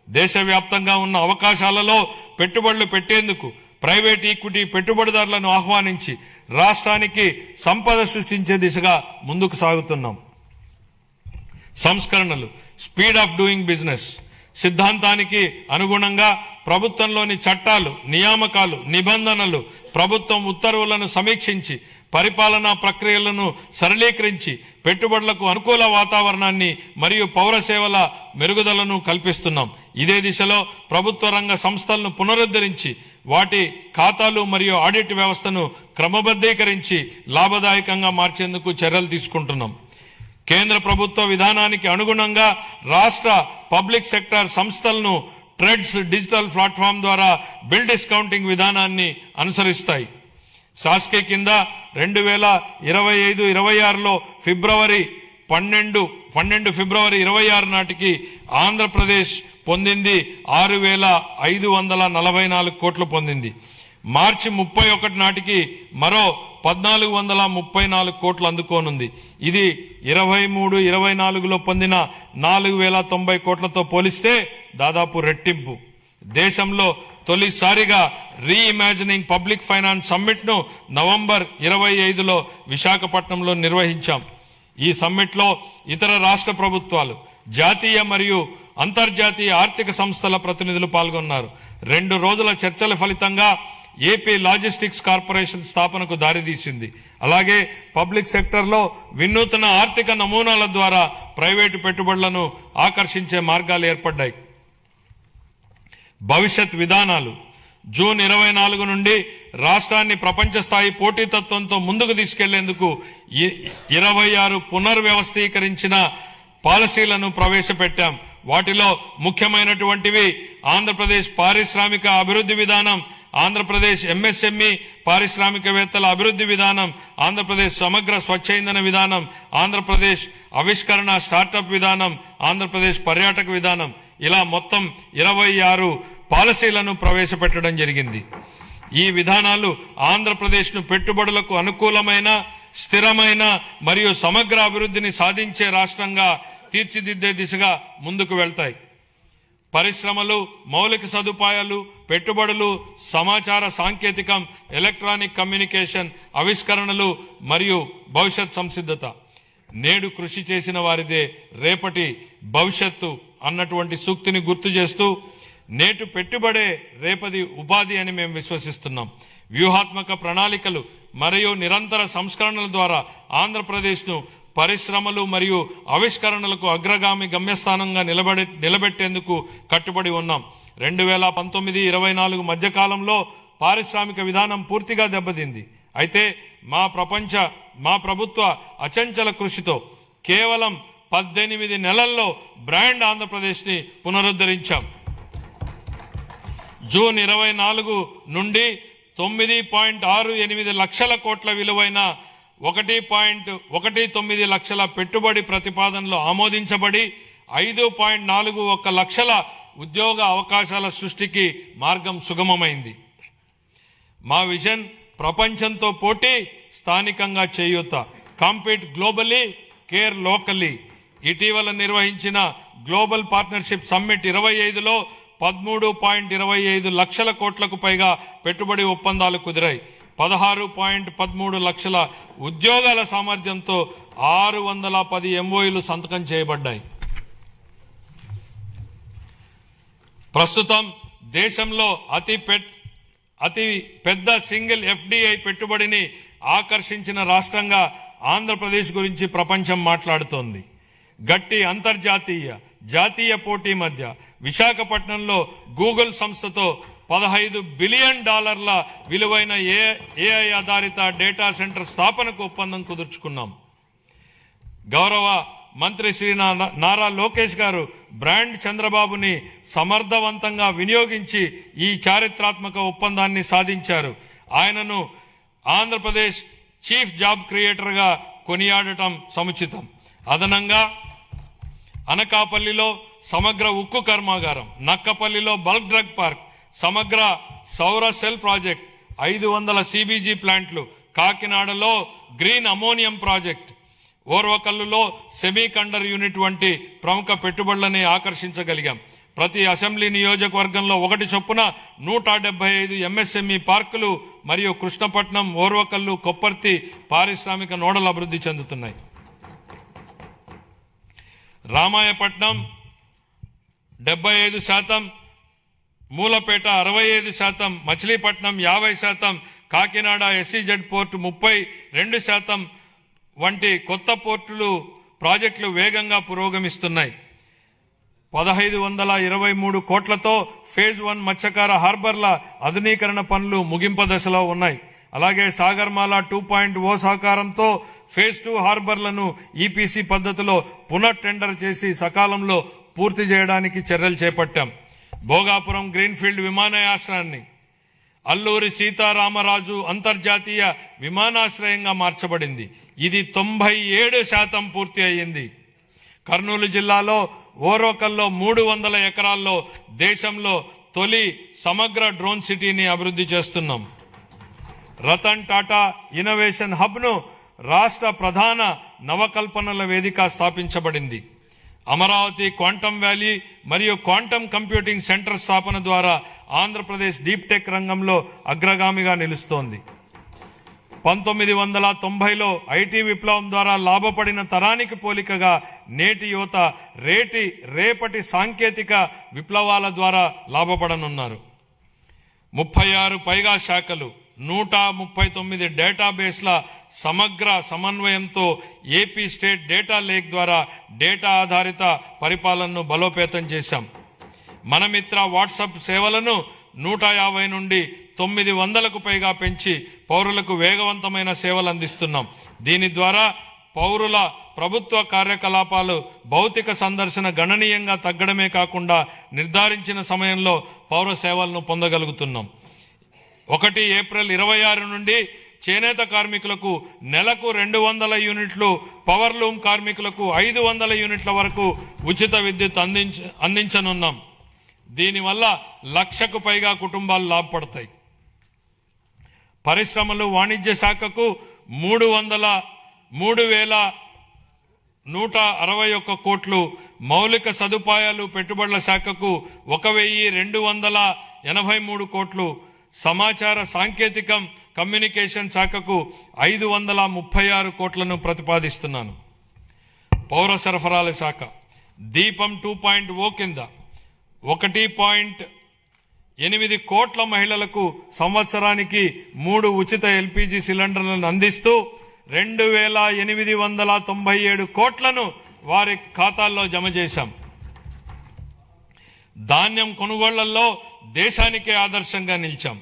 దేశవ్యాప్తంగా ఉన్న అవకాశాలలో పెట్టుబడులు పెట్టేందుకు ప్రైవేట్ ఈక్విటీ పెట్టుబడిదారులను ఆహ్వానించి రాష్ట్రానికి సంపద సృష్టించే దిశగా ముందుకు సాగుతున్నాం. సంస్కరణలు, స్పీడ్ ఆఫ్ డూయింగ్ బిజినెస్ సిద్ధాంతానికి అనుగుణంగా ప్రభుత్వంలోని చట్టాలు, నియామకాలు, నిబంధనలు, ప్రభుత్వం ఉత్తర్వులను సమీక్షించి పరిపాలనా ప్రక్రియలను సరళీకరించి పెట్టుబడులకు అనుకూల వాతావరణాన్ని మరియు పౌర సేవల మెరుగుదలను కల్పిస్తున్నాం. ఇదే దిశలో ప్రభుత్వ రంగ సంస్థలను పునరుద్ధరించి వాటి ఖాతాలు మరియు ఆడిట్ వ్యవస్థను క్రమబద్ధీకరించి లాభదాయకంగా మార్చేందుకు చర్యలు తీసుకుంటున్నాం. కేంద్ర ప్రభుత్వ విధానానికి అనుగుణంగా రాష్ట్ర పబ్లిక్ సెక్టార్ సంస్థలను ట్రెడ్స్ డిజిటల్ ప్లాట్ఫామ్ ద్వారా బిల్ డిస్కౌంటింగ్ విధానాన్ని అనుసరిస్తాయి. శాసకి కింద 2025-26లో ఫిబ్రవరి 12 ఫిబ్రవరి 26 నాటికి ఆంధ్రప్రదేశ్ పొందింది 6,544 కోట్లు పొందింది. మార్చి 31 నాటికి మరో 1,434 కోట్లు అందుకోనుంది. ఇది 23-24లో పొందిన 4,090 కోట్లతో పోలిస్తే దాదాపు రెట్టింపు. దేశంలో తొలిసారిగా రీఇమాజినింగ్ పబ్లిక్ ఫైనాన్స్ సమ్మిట్ ను నవంబర్ 25లో విశాఖపట్నంలో నిర్వహించాం. ఈ సమ్మిట్ లో ఇతర రాష్ట్ర ప్రభుత్వాలు, జాతీయ మరియు అంతర్జాతీయ ఆర్థిక సంస్థల ప్రతినిధులు పాల్గొన్నారు. 2 రోజుల చర్చల ఫలితంగా ఏపీ లాజిస్టిక్స్ కార్పొరేషన్ స్థాపనకు దారితీసింది. అలాగే పబ్లిక్ సెక్టర్లో వినూత్న ఆర్థిక నమూనాల ద్వారా ప్రైవేటు పెట్టుబడులను ఆకర్షించే మార్గాలు ఏర్పడ్డాయి. భవిష్యత్ విధానాలు: జూన్ 24 నుండి రాష్ట్రాన్ని ప్రపంచ స్థాయి పోటీతత్వంతో ముందుకు తీసుకెళ్లేందుకు 26 పునర్వ్యవస్థీకరించిన పాలసీలను ప్రవేశపెట్టాం. వాటిలో ముఖ్యమైనటువంటివి ఆంధ్రప్రదేశ్ పారిశ్రామిక అభివృద్ధి విధానం, ఆంధ్రప్రదేశ్ ఎంఎస్ఎంఈ పారిశ్రామికవేత్తల అభివృద్ధి విధానం, ఆంధ్రప్రదేశ్ సమగ్ర స్వచ్ఛ ఇంధన విధానం, ఆంధ్రప్రదేశ్ ఆవిష్కరణ స్టార్టప్ విధానం, ఆంధ్రప్రదేశ్ పర్యాటక విధానం. ఇలా మొత్తం 26 పాలసీలను ప్రవేశపెట్టడం జరిగింది. ఈ విధానాలు ఆంధ్రప్రదేశ్ ను పెట్టుబడులకు అనుకూలమైన, స్థిరమైన మరియు సమగ్ర అభివృద్ధిని సాధించే రాష్ట్రంగా తీర్చిదిద్దే దిశగా ముందుకు వెళ్తాయి. పరిశ్రమలు, మౌలిక సదుపాయాలు, పెట్టుబడులు, సమాచార సాంకేతికం, ఎలక్ట్రానిక్ కమ్యూనికేషన్, ఆవిష్కరణలు మరియు భవిష్యత్ సంసిద్ధత. నేడు కృషి చేసిన వారిదే రేపటి భవిష్యత్తు అన్నటువంటి సూక్తిని గుర్తు చేస్తూ నేటి పెట్టుబడే రేపటి ఉపాధి అని మేము విశ్వసిస్తున్నాం. వ్యూహాత్మక ప్రణాళికలు మరియు నిరంతర సంస్కరణల ద్వారా ఆంధ్రప్రదేశ్ను పరిశ్రమలు మరియు ఆవిష్కరణలకు అగ్రగామి గమ్యస్థానంగా నిలబెట్టేందుకు కట్టుబడి ఉన్నాం. 2019-24 మధ్యకాలంలో పారిశ్రామిక విధానం పూర్తిగా దెబ్బతింది. అయితే మా ప్రభుత్వ అచంచల కృషితో కేవలం 18 నెలల్లో బ్రాండ్ ఆంధ్రప్రదేశ్ని పునరుద్ధరించాం. జూన్ 24 నుండి 9.68 లక్షల కోట్ల విలువైన 1.19 లక్షల పెట్టుబడి ప్రతిపాదనలు ఆమోదించబడి 5.41 లక్షల ఉద్యోగ అవకాశాల సృష్టికి మార్గం సుగమమైంది. మా విజన్ ప్రపంచంతో పోటీ, స్థానికంగా చేయూత. Compete globally, care locally. ఇటీవల నిర్వహించిన గ్లోబల్ పార్ట్నర్షిప్ సమ్మిట్ 25లో 13.25 లక్షల కోట్లకు పైగా పెట్టుబడి ఒప్పందాలు కుదిరాయి. 16.13 లక్షల ఉద్యోగాల సామర్థ్యంతో 610 MOUలు సంతకం చేయబడ్డాయి. ప్రస్తుతం దేశంలో అతి పెద్ద సింగిల్ FDI పెట్టుబడిని ఆకర్షించిన రాష్ట్రంగా ఆంధ్రప్రదేశ్ గురించి ప్రపంచం మాట్లాడుతోంది. గట్టి అంతర్జాతీయ, జాతీయ పోటీ మధ్య విశాఖపట్నంలో గూగుల్ సంస్థతో $15 బిలియన్ విలువైన AI ఆధారిత డేటా సెంటర్ స్థాపనకు ఒప్పందం కుదుర్చుకున్నాం. గౌరవ మంత్రి శ్రీ నారా లోకేష్ గారు బ్రాండ్ చంద్రబాబుని సమర్థవంతంగా వినియోగించి ఈ చారిత్రాత్మక ఒప్పందాన్ని సాధించారు. ఆయనను ఆంధ్రప్రదేశ్ చీఫ్ జాబ్ క్రియేటర్గా కొనియాడటం సముచితం. అదనంగా అనకాపల్లిలో సమగ్ర ఉక్కు కర్మాగారం, నక్కపల్లిలో బల్క్ డ్రగ్ పార్క్, సమగ్ర సౌర సెల్ ప్రాజెక్ట్, 500 CBG ప్లాంట్లు, కాకినాడలో గ్రీన్ అమోనియం ప్రాజెక్ట్, ఓర్వకల్లులో సెమీకండర్ యూనిట్ వంటి ప్రముఖ పెట్టుబడులని ఆకర్షించగలిగాం. ప్రతి అసెంబ్లీ నియోజకవర్గంలో 1 చొప్పున 175 MSME పార్కులు మరియు కృష్ణపట్నం, ఓర్వకల్లు, కొప్పర్తి పారిశ్రామిక నోడలు అభివృద్ధి చెందుతున్నాయి. రామాయపట్నం 75%, మూలపేట 65%, మచిలీపట్నం 50%, కాకినాడ SEZ పోర్టు 32% వంటి కొత్త పోర్టులు ప్రాజెక్టులు వేగంగా పురోగమిస్తున్నాయి. 1523 కోట్లతో ఫేజ్ 1 మత్స్యకార హార్బర్ల ఆధునీకరణ పనులు ముగింపు దశలో ఉన్నాయి. అలాగే సాగర్మాల 2.0 సహకారంతో ఫేజ్ 2 హార్బర్లను EPC పద్ధతిలో పునః టెండర్ చేసి సకాలంలో పూర్తి చేయడానికి చర్యలు చేపట్టాం. భోగాపురం గ్రీన్ఫీల్డ్ విమానాశ్రయాన్ని అల్లూరి సీతారామరాజు అంతర్జాతీయ విమానాశ్రయంగా మార్చబడింది. ఇది 97% పూర్తి అయ్యింది. కర్నూలు జిల్లాలో ఓర్వకల్లో 300 ఎకరాల్లో దేశంలో తొలి సమగ్ర డ్రోన్ సిటీని అభివృద్ధి చేస్తున్నాం. రతన్ టాటా ఇన్నోవేషన్ హబ్ను రాష్ట్ర ప్రధాన నవకల్పనల వేదిక స్థాపించబడింది. అమరావతి క్వాంటమ్ వ్యాలీ మరియు క్వాంటమ్ కంప్యూటింగ్ సెంటర్ స్థాపన ద్వారా ఆంధ్రప్రదేశ్ డీప్ టెక్ రంగంలో అగ్రగామిగా నిలుస్తోంది. 1990లో ఐటీ విప్లవం ద్వారా లాభపడిన తరానికి పోలికగా నేటి యువత రేపటి సాంకేతిక విప్లవాల ద్వారా లాభపడనున్నారు. 36 పైగా శాఖలు, 139 డేటాబేస్ల సమగ్ర సమన్వయంతో ఏపీ స్టేట్ డేటా లేక్ ద్వారా డేటా ఆధారిత పరిపాలనను బలోపేతం చేశాం. మనమిత్ర వాట్సాప్ సేవలను 150 నుండి 900కు పైగా పెంచి పౌరులకు వేగవంతమైన సేవలు అందిస్తున్నాం. దీని ద్వారా పౌరుల ప్రభుత్వ కార్యకలాపాలు భౌతిక సందర్శన గణనీయంగా తగ్గడమే కాకుండా నిర్ధారించిన సమయంలో పౌర సేవలను పొందగలుగుతున్నాం. 1 ఏప్రిల్ 26 నుండి చేనేత కార్మికులకు నెలకు 200 యూనిట్లు, పవర్లూమ్ కార్మికులకు 500 యూనిట్ల వరకు ఉచిత విద్యుత్ అందించనున్నాం. దీనివల్ల 1,00,000కు పైగా కుటుంబాలు లాభపడతాయి. పరిశ్రమలు, వాణిజ్య శాఖకు 3,000 161 కోట్లు, మౌలిక సదుపాయాలు పెట్టుబడుల శాఖకు 1283 కోట్లు, సమాచార సాంకేతికం కమ్యూనికేషన్ శాఖకు 536 కోట్లను ప్రతిపాదిస్తున్నాను. పౌర సరఫరాల శాఖ దీపం 2.0 కింద 1.8 కోట్ల మహిళలకు సంవత్సరానికి 3 ఉచిత ఎల్పీజీ సిలిండర్లను అందిస్తూ 2897 కోట్లను వారి ఖాతాల్లో జమ చేశాం. ధాన్యం కొనుగోళ్లలో దేశానికే ఆదర్శంగా నిలిచాం.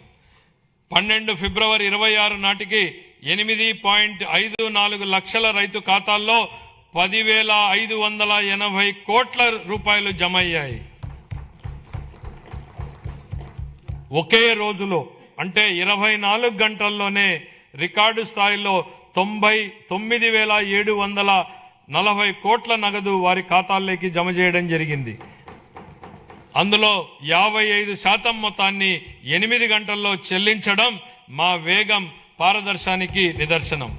12 ఫిబ్రవరి 26 నాటికి 8.54 లక్షల రైతు ఖాతాల్లో 10,580 కోట్ల రూపాయలు జమ అయ్యాయి. ఒకే రోజులో అంటే 24 గంటల్లోనే రికార్డు స్థాయిలో 99,740 కోట్ల నగదు వారి ఖాతాల్లోకి జమ చేయడం జరిగింది. అందులో 55% మొత్తాన్ని 8 గంటల్లో చెల్లించడం మా వేగం పారదర్శానికి నిదర్శనం.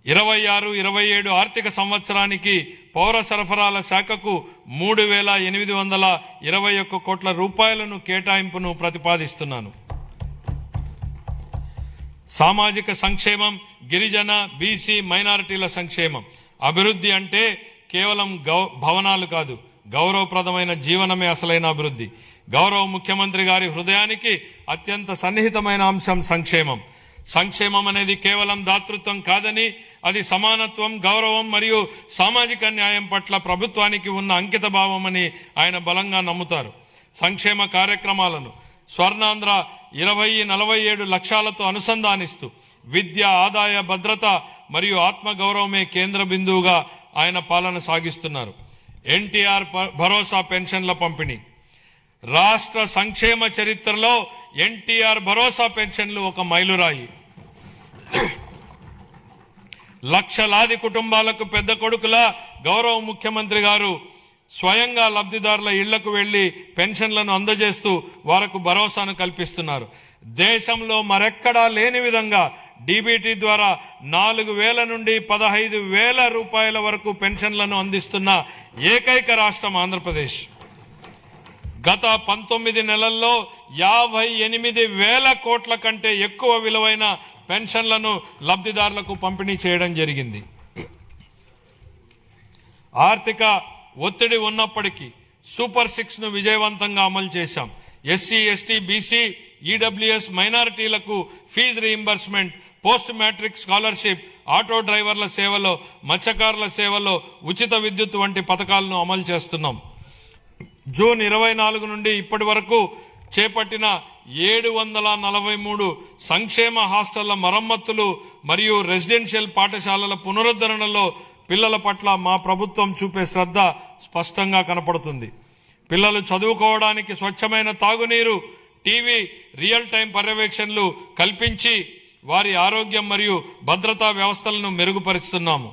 26-27 ఆర్థిక సంవత్సరానికి పౌర సరఫరాల శాఖకు 3,821 కోట్ల రూపాయలను కేటాయింపును ప్రతిపాదిస్తున్నాను. సామాజిక సంక్షేమం, గిరిజన, బీసీ, మైనారిటీల సంక్షేమం. అభివృద్ధి అంటే కేవలం భవనాలు కాదు, గౌరవప్రదమైన జీవనమే అసలైన అభివృద్ధి. గౌరవ ముఖ్యమంత్రి గారి హృదయానికి అత్యంత సన్నిహితమైన అంశం సంక్షేమం. సంక్షేమం అనేది కేవలం దాతృత్వం కాదని, అది సమానత్వం, గౌరవం మరియు సామాజిక న్యాయం పట్ల ప్రభుత్వానికి ఉన్న అంకిత భావమని ఆయన బలంగా నమ్ముతారు. సంక్షేమ కార్యక్రమాలను స్వర్ణాంధ్ర 20-47 లక్ష్యాలతో అనుసంధానిస్తూ విద్య, ఆదాయ భద్రత మరియు ఆత్మగౌరవమే కేంద్ర బిందువుగా ఆయన పాలన సాగిస్తున్నారు. ఎన్టీఆర్ భరోసా పెన్షన్ల పంపిణీ. రాష్ట్ర సంక్షేమ చరిత్రలో ఎన్టీఆర్ భరోసా పెన్షన్లు ఒక మైలురాయి. లక్షలాది కుటుంబాలకు పెద్ద కొడుకుల గౌరవ ముఖ్యమంత్రి గారు స్వయంగా లబ్ధిదారుల ఇళ్లకు వెళ్లి పెన్షన్లను అందజేస్తూ వారికి భరోసాను కల్పిస్తున్నారు. దేశంలో మరెక్కడా లేని విధంగా డీబీటీ ద్వారా 4,000 నుండి 15,000 రూపాయల వరకు పెన్షన్లను అందిస్తున్న ఏకైక రాష్ట్రం ఆంధ్రప్రదేశ్. గత 19 నెలల్లో 58,000 కోట్ల కంటే ఎక్కువ విలువైన పెన్షన్లను లబ్ధిదారులకు పంపిణీ చేయడం జరిగింది. ఆర్థిక ఒత్తిడి ఉన్నప్పటికీ సూపర్ 6 ను విజయవంతంగా అమలు చేశాం. ఎస్సీ, ఎస్టీ, బీసీ, ఈడబ్ల్యూఎస్, మైనారిటీలకు fee reimbursement, post matric scholarship, auto డ్రైవర్ల సేవలో, మత్స్యకారుల సేవలో ఉచిత విద్యుత్ వంటి పథకాలను అమలు చేస్తున్నాం. జూన్ 24 నుండి ఇప్పటి వరకు చేపట్టిన 743 సంక్షేమ హాస్టళ్ల మరమ్మతులు మరియు రెసిడెన్షియల్ పాఠశాలల పునరుద్ధరణలో పిల్లల పట్ల మా ప్రభుత్వం చూపే శ్రద్ధ స్పష్టంగా కనపడుతుంది. పిల్లలు చదువుకోవడానికి స్వచ్ఛమైన తాగునీరు, టీవీ, రియల్ టైం పర్యవేక్షణలు కల్పించి వారి ఆరోగ్యం మరియు భద్రతా వ్యవస్థలను మెరుగుపరుస్తున్నాము.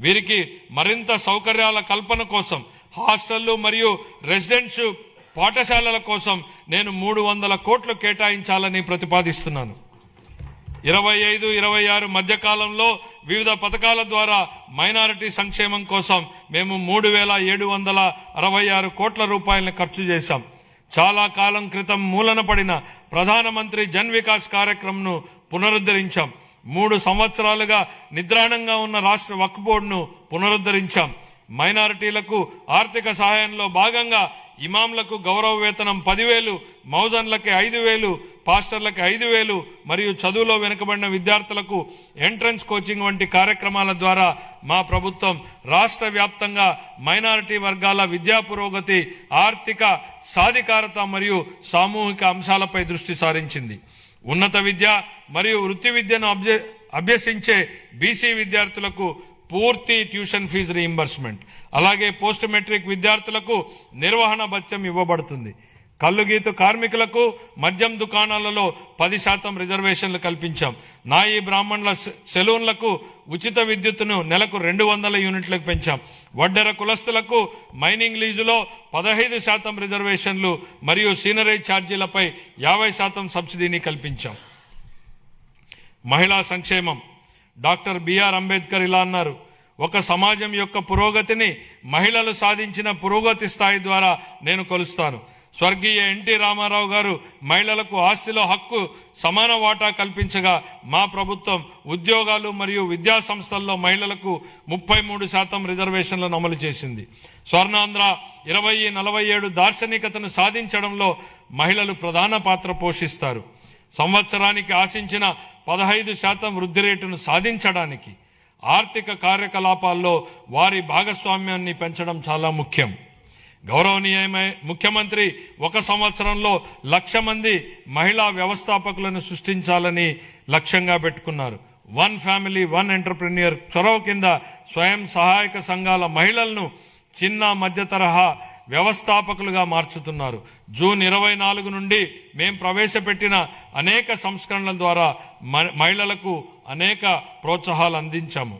వీరికి మరింత సౌకర్యాల కల్పన కోసం హాస్టళ్లు మరియు రెసిడెన్షియల్ పాఠశాలల కోసం నేను 300 కోట్లు కేటాయించాలని ప్రతిపాదిస్తున్నాను. 25-26 మధ్యకాలంలో వివిధ పథకాల ద్వారా మైనారిటీ సంక్షేమం కోసం మేము 3,766 కోట్ల రూపాయలను ఖర్చు చేశాం. చాలా కాలం క్రితం మూలన పడిన ప్రధానమంత్రి జన్ వికాస్ కార్యక్రమంను పునరుద్ధరించాం. 3 సంవత్సరాలుగా నిద్రాణంగా ఉన్న రాష్ట్ర వక్ఫ్ బోర్డును పునరుద్ధరించాం. మైనారిటీలకు ఆర్థిక సహాయంలో భాగంగా ఇమాంలకు గౌరవ వేతనం 10,000, మౌజన్లకి 5,000, పాస్టర్లకి 5,000 మరియు చదువులో వెనుకబడిన విద్యార్థులకు ఎంట్రన్స్ కోచింగ్ వంటి కార్యక్రమాల ద్వారా మా ప్రభుత్వం రాష్ట్ర వ్యాప్తంగా మైనారిటీ వర్గాల విద్యా పురోగతి, ఆర్థిక సాధికారత మరియు సామూహిక అంశాలపై దృష్టి సారించింది. ఉన్నత విద్య మరియు వృత్తి విద్యను అభ్యసించే బీసీ విద్యార్థులకు పూర్తి ట్యూషన్ ఫీజు రీయింబర్స్మెంట్, అలాగే పోస్ట్ మెట్రిక్ విద్యార్థులకు నిర్వహణ భత్యం ఇవ్వబడుతుంది. కల్లుగీతు కార్మికులకు మద్యం దుకాణాలలో 10% రిజర్వేషన్లు కల్పించాం. నాయి బ్రాహ్మణుల సెలూన్లకు ఉచిత విద్యుత్తును నెలకు 200 యూనిట్లకు పెంచాం. వడ్డెర కులస్తులకు మైనింగ్ లీజులో 15% రిజర్వేషన్లు మరియు సీనరేజ్ ఛార్జీలపై 50% సబ్సిడీని కల్పించాం. మహిళా సంక్షేమం. డాక్టర్ బిఆర్ అంబేద్కర్ ఇలా అన్నారు, ఒక సమాజం యొక్క పురోగతిని మహిళలు సాధించిన పురోగతి స్థాయి ద్వారా నేను కొలుస్తాను. స్వర్గీయ ఎన్టీ రామారావు గారు మహిళలకు ఆస్తిలో హక్కు సమాన వాటా కల్పించగా మా ప్రభుత్వం ఉద్యోగాలు మరియు విద్యా సంస్థల్లో మహిళలకు 33% రిజర్వేషన్లను అమలు చేసింది. స్వర్ణాంధ్ర 2047 దార్శనికతను సాధించడంలో మహిళలు ప్రధాన పాత్ర పోషిస్తారు. సంవత్సరానికి ఆశించిన 15% వృద్ధి రేటును సాధించడానికి ఆర్థిక కార్యకలాపాల్లో వారి భాగస్వామ్యాన్ని పెంచడం చాలా ముఖ్యం. గౌరవనీయమైన ముఖ్యమంత్రి 1 సంవత్సరంలో 1,00,000 మంది మహిళా వ్యవస్థాపకులను సృష్టించాలని లక్ష్యంగా పెట్టుకున్నారు. 1 ఫ్యామిలీ 1 ఎంటర్ప్రెన్యూర్ చొరవ కింద స్వయం సహాయక సంఘాల మహిళలను చిన్న మధ్య తరహా వ్యవస్థాపకులుగా మార్చుతున్నారు. జూన్ 24 నుండి మేం ప్రవేశపెట్టిన అనేక సంస్కరణల ద్వారా మహిళలకు అనేక ప్రోత్సాహాలు అందించాము.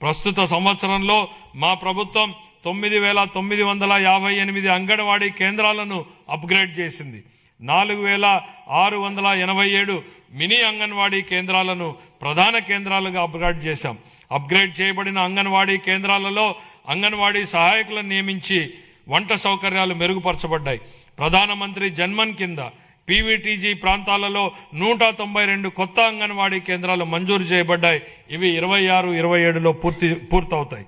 ప్రస్తుత సంవత్సరంలో మా ప్రభుత్వం 9,958 అంగన్వాడీ కేంద్రాలను అప్గ్రేడ్ చేసింది. 4,687 మినీ అంగన్వాడీ కేంద్రాలను ప్రధాన కేంద్రాలుగా అప్గ్రేడ్ చేశాం. అప్గ్రేడ్ చేయబడిన అంగన్వాడీ కేంద్రాలలో అంగన్వాడీ సహాయకులను నియమించి వంట సౌకర్యాలు మెరుగుపరచబడ్డాయి. ప్రధానమంత్రి జన్మన్ కింద పీవీటీజీ ప్రాంతాలలో 192 కొత్త అంగన్వాడీ కేంద్రాలు మంజూరు చేయబడ్డాయి. ఇవి 26-27లో పూర్తవుతాయి.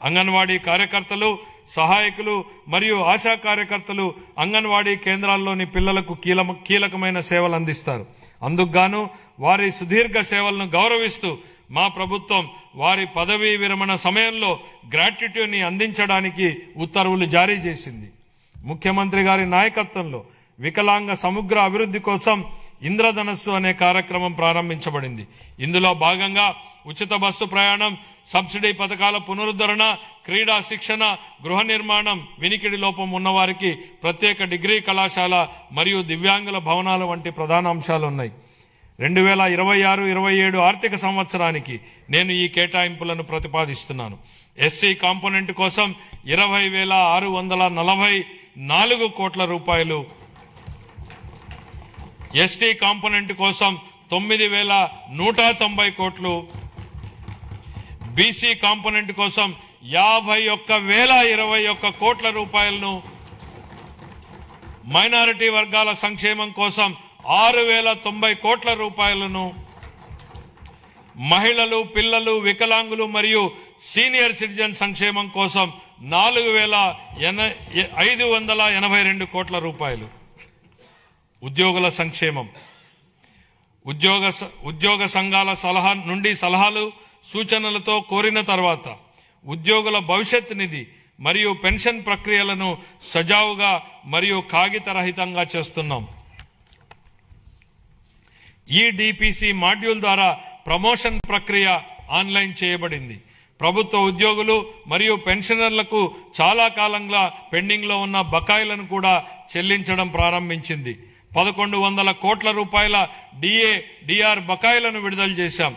అంగన్వాడీ కార్యకర్తలు, సహాయకులు మరియు ఆశా కార్యకర్తలు అంగన్వాడీ కేంద్రాల్లోని పిల్లలకు కీలకమైన సేవలు అందిస్తారు. అందుకుగాను వారి సుదీర్ఘ సేవలను గౌరవిస్తూ మా ప్రభుత్వం వారి పదవీ విరమణ సమయంలో గ్రాట్యుటీని అందించడానికి ఉత్తర్వులు జారీ చేసింది. ముఖ్యమంత్రి గారి నాయకత్వంలో వికలాంగ సమగ్ర అభివృద్ధి కోసం ఇంద్రధనస్సు అనే కార్యక్రమం ప్రారంభించబడింది. ఇందులో భాగంగా ఉచిత బస్సు ప్రయాణం, సబ్సిడీ పథకాల పునరుద్ధరణ, క్రీడా శిక్షణ, గృహ నిర్మాణం, వినికిడి లోపం ఉన్నవారికి ప్రత్యేక డిగ్రీ కళాశాల మరియు దివ్యాంగుల భవనాలు వంటి ప్రధాన అంశాలు ఉన్నాయి. 2026-27 ఆర్థిక సంవత్సరానికి నేను ఈ కేటాయింపులను ప్రతిపాదిస్తున్నాను. ఎస్సీ కాంపోనెంట్ కోసం 20,644 కోట్ల రూపాయలు, ఎస్టీ కాంపోనెంట్ కోసం 9,190 కోట్లు, బీసీ కాంపోనెంట్ కోసం 51,021 కోట్ల రూపాయలను, మైనారిటీ వర్గాల సంక్షేమం కోసం 6,090 కోట్ల రూపాయలను, మహిళలు, పిల్లలు, వికలాంగులు మరియు సీనియర్ సిటిజన్ సంక్షేమం కోసం 4,582 కోట్ల రూపాయలు. ఉద్యోగుల సంక్షేమం, ఉద్యోగ సంఘాల సలహాలు సూచనలతో కోరిన తర్వాత ఉద్యోగుల భవిష్యత్ నిధి మరియు పెన్షన్ ప్రక్రియలను సజావుగా మరియు కాగితరహితంగా చేస్తున్నాం. ఈ డిపిసి మాడ్యూల్ ద్వారా ప్రమోషన్ ప్రక్రియ ఆన్లైన్ చేయబడింది. ప్రభుత్వ ఉద్యోగులు మరియు పెన్షనర్లకు చాలా కాలంగా పెండింగ్లో ఉన్న బకాయిలను కూడా చెల్లించడం ప్రారంభించింది. 1,100 కోట్ల రూపాయల డిఆర్ బకాయిలను విడుదల చేశాం.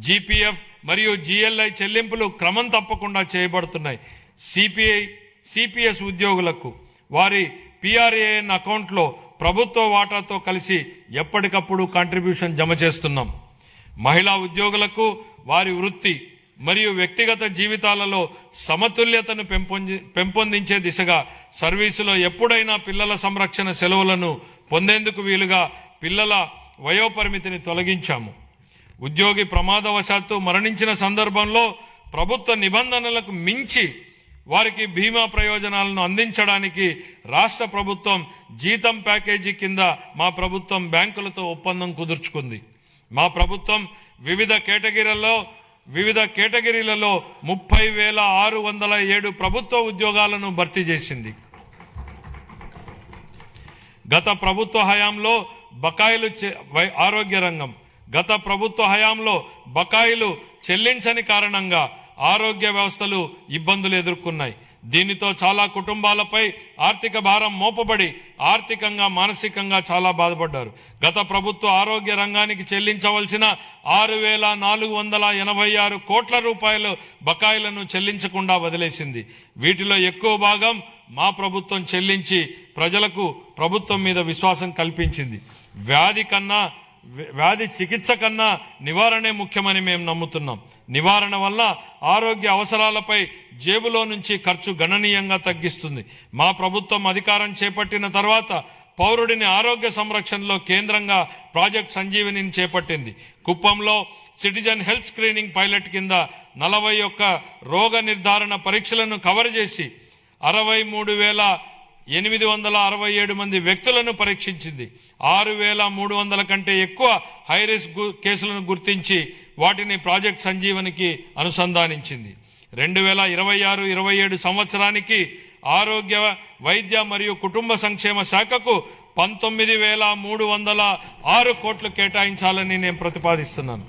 జీపీఎఫ్ మరియు జీఎల్ఐ చెల్లింపులు క్రమం తప్పకుండా చేయబడుతున్నాయి. సిపిఎస్ ఉద్యోగులకు వారి పిఆర్ఏఎన్ అకౌంట్లో ప్రభుత్వ వాటాతో కలిసి ఎప్పటికప్పుడు కాంట్రిబ్యూషన్ జమ చేస్తున్నాం. మహిళా ఉద్యోగులకు వారి వృత్తి మరియు వ్యక్తిగత జీవితాలలో సమతుల్యతను పెంపొందించే దిశగా సర్వీసులో ఎప్పుడైనా పిల్లల సంరక్షణ సెలవులను పొందేందుకు వీలుగా పిల్లల వయోపరిమితిని తొలగించాము. ఉద్యోగి ప్రమాదవశాత్తు మరణించిన సందర్భంలో ప్రభుత్వ నిబంధనలకు మించి వారికి బీమా ప్రయోజనాలను అందించడానికి రాష్ట్ర ప్రభుత్వం జీతం ప్యాకేజీ కింద మా ప్రభుత్వం బ్యాంకులతో ఒప్పందం కుదుర్చుకుంది. మా ప్రభుత్వం వివిధ కేటగిరీలలో 30,607 ప్రభుత్వ ఉద్యోగాలను భర్తీ చేసింది. గత ప్రభుత్వ హయాంలో ఆరోగ్య రంగం గత ప్రభుత్వ హయాంలో బకాయిలు చెల్లించని కారణంగా ఆరోగ్య వ్యవస్థలు ఇబ్బందులు ఎదుర్కొన్నాయి. దీనితో చాలా కుటుంబాలపై ఆర్థిక భారం మోపబడి ఆర్థికంగా, మానసికంగా చాలా బాధపడ్డారు. గత ప్రభుత్వ ఆరోగ్య రంగానికి చెల్లించవలసిన 6,486 కోట్ల రూపాయలు బకాయిలను చెల్లించకుండా వదిలేసింది. వీటిలో ఎక్కువ భాగం మా ప్రభుత్వం చెల్లించి ప్రజలకు ప్రభుత్వం మీద విశ్వాసం కల్పించింది. వ్యాధి కన్నా వ్యాధి చికిత్స కన్నా నివారణే ముఖ్యమని మేము నమ్ముతున్నాం. నివారణ వల్ల ఆరోగ్య అవసరాలపై జేబులో నుంచి ఖర్చు గణనీయంగా తగ్గిస్తుంది. మా ప్రభుత్వం అధికారం చేపట్టిన తర్వాత పౌరుడిని ఆరోగ్య సంరక్షణలో కేంద్రంగా ప్రాజెక్ట్ సంజీవనిని చేపట్టింది. కుప్పంలో సిటిజన్ హెల్త్ స్క్రీనింగ్ పైలట్ కింద 41 రోగ నిర్ధారణ పరీక్షలను కవర్ చేసి 63,867 మంది వ్యక్తులను పరీక్షించింది. 6,300 కంటే ఎక్కువ హైరిస్క్ కేసులను గుర్తించి వాటిని ప్రాజెక్ట్ సంజీవనికి అనుసంధానించింది. 2026-27 సంవత్సరానికి ఆరోగ్య వైద్య మరియు కుటుంబ సంక్షేమ శాఖకు 19,306 కోట్లు కేటాయించాలని నేను ప్రతిపాదిస్తున్నాను.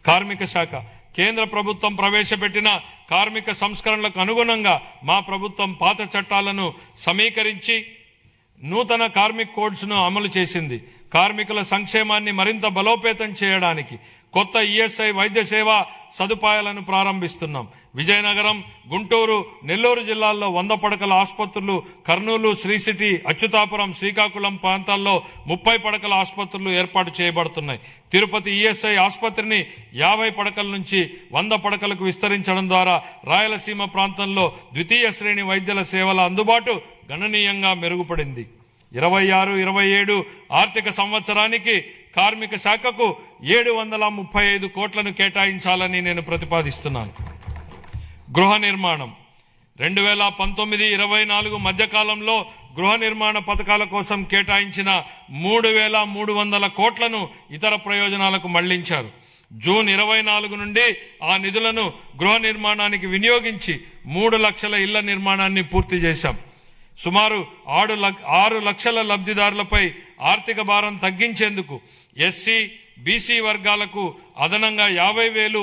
కార్మిక శాఖ కేంద్ర ప్రభుత్వం ప్రవేశపెట్టిన కార్మిక సంస్కరణలకు అనుగుణంగా మా ప్రభుత్వం పాత చట్టాలను సమీకరించి నూతన కార్మిక్ కోడ్స్ ను అమలు చేసింది. కార్మికుల సంక్షేమాన్ని మరింత బలోపేతం చేయడానికి కొత్త ఈఎస్ఐ వైద్య సేవా సదుపాయాలను ప్రారంభిస్తున్నాం. విజయనగరం, గుంటూరు, నెల్లూరు జిల్లాల్లో 100 పడకల ఆసుపత్రులు, కర్నూలు, శ్రీ సిటీ, అచ్యుతాపురం, శ్రీకాకుళం ప్రాంతాల్లో 30 పడకల ఆసుపత్రులు ఏర్పాటు చేయబడుతున్నాయి. తిరుపతి ఈఎస్ఐ ఆసుపత్రిని 50 పడకల నుంచి 100 పడకలకు విస్తరించడం ద్వారా రాయలసీమ ప్రాంతంలో ద్వితీయ శ్రేణి వైద్యుల సేవల అందుబాటు గణనీయంగా మెరుగుపడింది. 26-27 ఆర్థిక సంవత్సరానికి కార్మిక శాఖకు 735 కోట్లను కేటాయించాలని నేను ప్రతిపాదిస్తున్నాను. గృహ నిర్మాణం 2019-24 మధ్యకాలంలో గృహ నిర్మాణ పథకాల కోసం కేటాయించిన 3,300 కోట్లను ఇతర ప్రయోజనాలకు మళ్లించారు. జూన్ 24 నుండి ఆ నిధులను గృహ నిర్మాణానికి వినియోగించి 3 లక్షల ఇళ్ల నిర్మాణాన్ని పూర్తి చేశాం. సుమారు 6 లక్షల లబ్ధిదారులపై ఆర్థిక భారం తగ్గించేందుకు ఎస్సీ, బీసీ వర్గాలకు అదనంగా 50,000,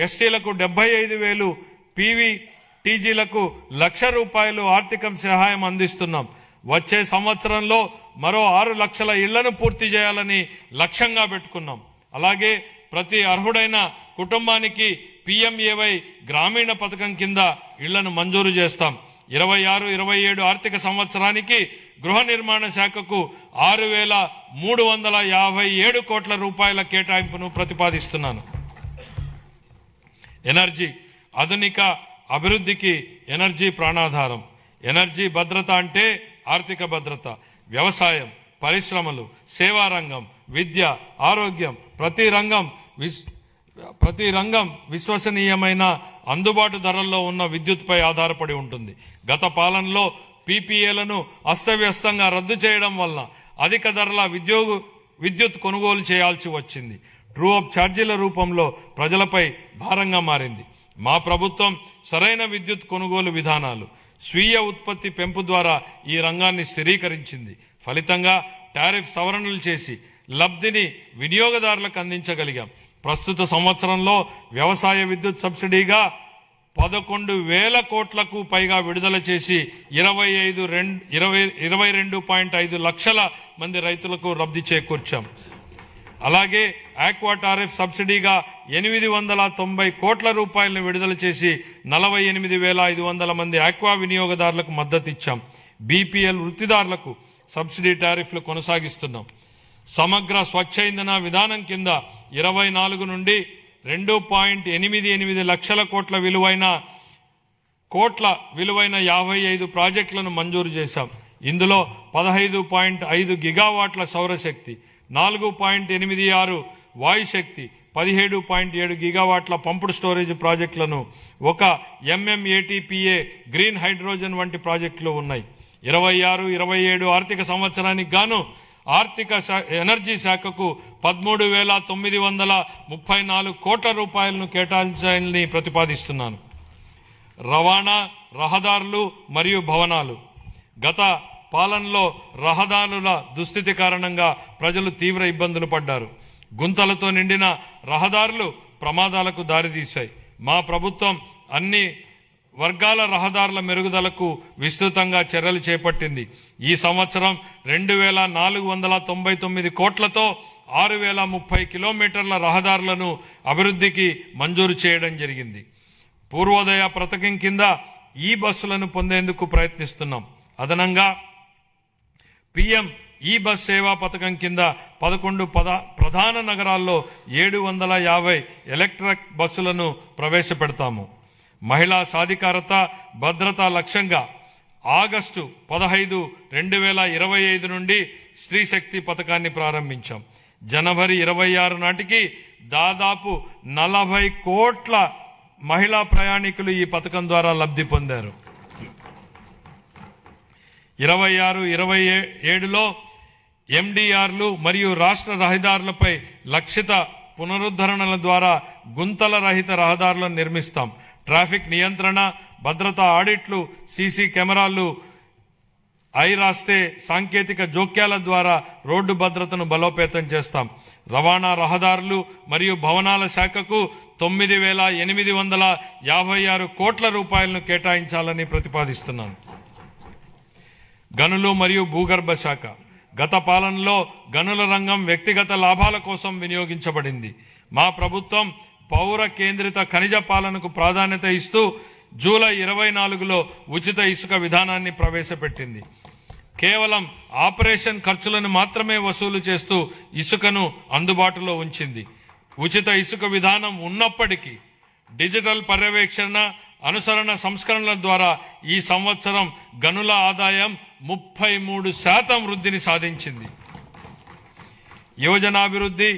ఎస్టీలకు 75,000, పీవీటీజీలకు ₹1,00,000 ఆర్థిక సహాయం అందిస్తున్నాం. వచ్చే సంవత్సరంలో మరో 6 లక్షల ఇళ్లను పూర్తి చేయాలని లక్ష్యంగా పెట్టుకున్నాం. అలాగే ప్రతి అర్హుడైన కుటుంబానికి PMAY గ్రామీణ పథకం కింద ఇళ్లను మంజూరు చేస్తాం. 26-27 ఆర్థిక సంవత్సరానికి గృహ నిర్మాణ శాఖకు 6,357 కోట్ల రూపాయల కేటాయింపును ప్రతిపాదిస్తున్నాను. ఎనర్జీ ఆధునిక అభివృద్ధికి ఎనర్జీ ప్రాణాధారం. ఎనర్జీ భద్రత అంటే ఆర్థిక భద్రత. వ్యవసాయం, పరిశ్రమలు, సేవా రంగం, విద్య, ఆరోగ్యం ప్రతి రంగం విశ్వసనీయమైన అందుబాటు ధరల్లో ఉన్న విద్యుత్పై ఆధారపడి ఉంటుంది. గత పాలనలో PPAలను అస్తవ్యస్తంగా రద్దు చేయడం వల్ల అధిక ధరల విద్యుత్ కొనుగోలు చేయాల్సి వచ్చింది. ట్రూ అప్ ఛార్జీల రూపంలో ప్రజలపై భారంగా మారింది. మా ప్రభుత్వం సరైన విద్యుత్ కొనుగోలు విధానాలు, స్వీయ ఉత్పత్తి పెంపు ద్వారా ఈ రంగాన్ని స్థిరీకరించింది. ఫలితంగా టారిఫ్ సవరణలు చేసి లబ్ధిని వినియోగదారులకు అందించగలిగాం. ప్రస్తుత సంవత్సరంలో వ్యవసాయ విద్యుత్ సబ్సిడీగా 11,000 కోట్లకు పైగా విడుదల చేసి 22.5 లక్షల మంది రైతులకు లబ్ధి చేకూర్చాం. అలాగే ఆక్వా టారిఫ్ సబ్సిడీగా 890 కోట్ల రూపాయలను విడుదల చేసి 48,500 మంది ఆక్వా వినియోగదారులకు మద్దతిచ్చాం. BPL వృత్తిదారులకు subsidy టారిఫ్లు కొనసాగిస్తున్నాం. సమగ్ర స్వచ్ఛ ఇంధన విధానం కింద 24 నుండి 2.88 లక్షల కోట్ల విలువైన 55 ప్రాజెక్టులను మంజూరు చేశాం. ఇందులో 15.5 గిగావాట్ల సౌరశక్తి, 4.86 వాయుశక్తి, 17.7 గిగావాట్ల పంపుడు స్టోరేజ్ ప్రాజెక్టులను, 1 MMATPA గ్రీన్ హైడ్రోజన్ వంటి ప్రాజెక్టులు ఉన్నాయి. 26-27 ఆర్థిక సంవత్సరానికి గాను ఎనర్జీ శాఖకు 13,934 కోట్ల రూపాయలను కేటాయించాలని ప్రతిపాదిస్తున్నాను. రవాణా, రహదారులు మరియు భవనాలు. గత పాలనలో రహదారుల దుస్థితి కారణంగా ప్రజలు తీవ్ర ఇబ్బందులు పడ్డారు. గుంతలతో నిండిన రహదారులు ప్రమాదాలకు దారితీశాయి. మా ప్రభుత్వం అన్ని వర్గాల రహదారుల మెరుగుదలకు విస్తృతంగా చర్యలు చేపట్టింది. ఈ సంవత్సరం 2,499 కోట్లతో 6,030 కిలోమీటర్ల రహదారులను అభివృద్ధికి మంజూరు చేయడం జరిగింది. పూర్వోదయ పథకం కింద ఈ బస్సులను పొందేందుకు ప్రయత్నిస్తున్నాం. అదనంగా PM ఈ బస్ సేవా పథకం కింద 11 ప్రధాన నగరాల్లో 750 ఎలక్ట్రిక్ బస్సులను ప్రవేశపెడతాము. మహిళా సాధికారత భద్రత లక్ష్యంగా ఆగస్టు 15, 2025 నుండి స్త్రీ శక్తి పథకాన్ని ప్రారంభించాం. జనవరి 26 నాటికి దాదాపు 40 కోట్ల మహిళా ప్రయాణికులు ఈ పథకం ద్వారా లబ్ధి పొందారు. 26-27లో ఎండిఆర్లు మరియు రాష్ట్ర రహదారులపై లక్షిత పునరుద్ధరణల ద్వారా గుంతల రహిత రహదారులను నిర్మిస్తాం. ట్రాఫిక్ నియంత్రణ, భద్రతా ఆడిట్లు, సీసీ కెమెరాలు, రాస్తే సాంకేతిక జోక్యాల ద్వారా రోడ్డు భద్రతను బలోపేతం చేస్తాం. రవాణా రహదారులు మరియు భవనాల శాఖకు 9,856 కోట్ల రూపాయలను కేటాయించాలని ప్రతిపాదిస్తున్నాను. గనులు మరియు భూగర్భ శాఖ గత పాలనలో గనుల రంగం వ్యక్తిగత లాభాల కోసం వినియోగించబడింది. మా ప్రభుత్వం పౌర కేంద్రిత ఖనిజ పాలనకు ప్రాధాన్యత ఇస్తూ జూలై 24లో ఉచిత ఇసుక విధానాన్ని ప్రవేశపెట్టింది. కేవలం ఆపరేషన్ ఖర్చులను మాత్రమే వసూలు చేస్తూ ఇసుకను అందుబాటులో ఉంచింది. ఉచిత ఇసుక విధానం ఉన్నప్పటికీ డిజిటల్ పర్యవేక్షణ, అనుసరణ సంస్కరణల ద్వారా ఈ సంవత్సరం గనుల ఆదాయం 33% వృద్ధిని సాధించింది. యువజనాభివృద్ధి,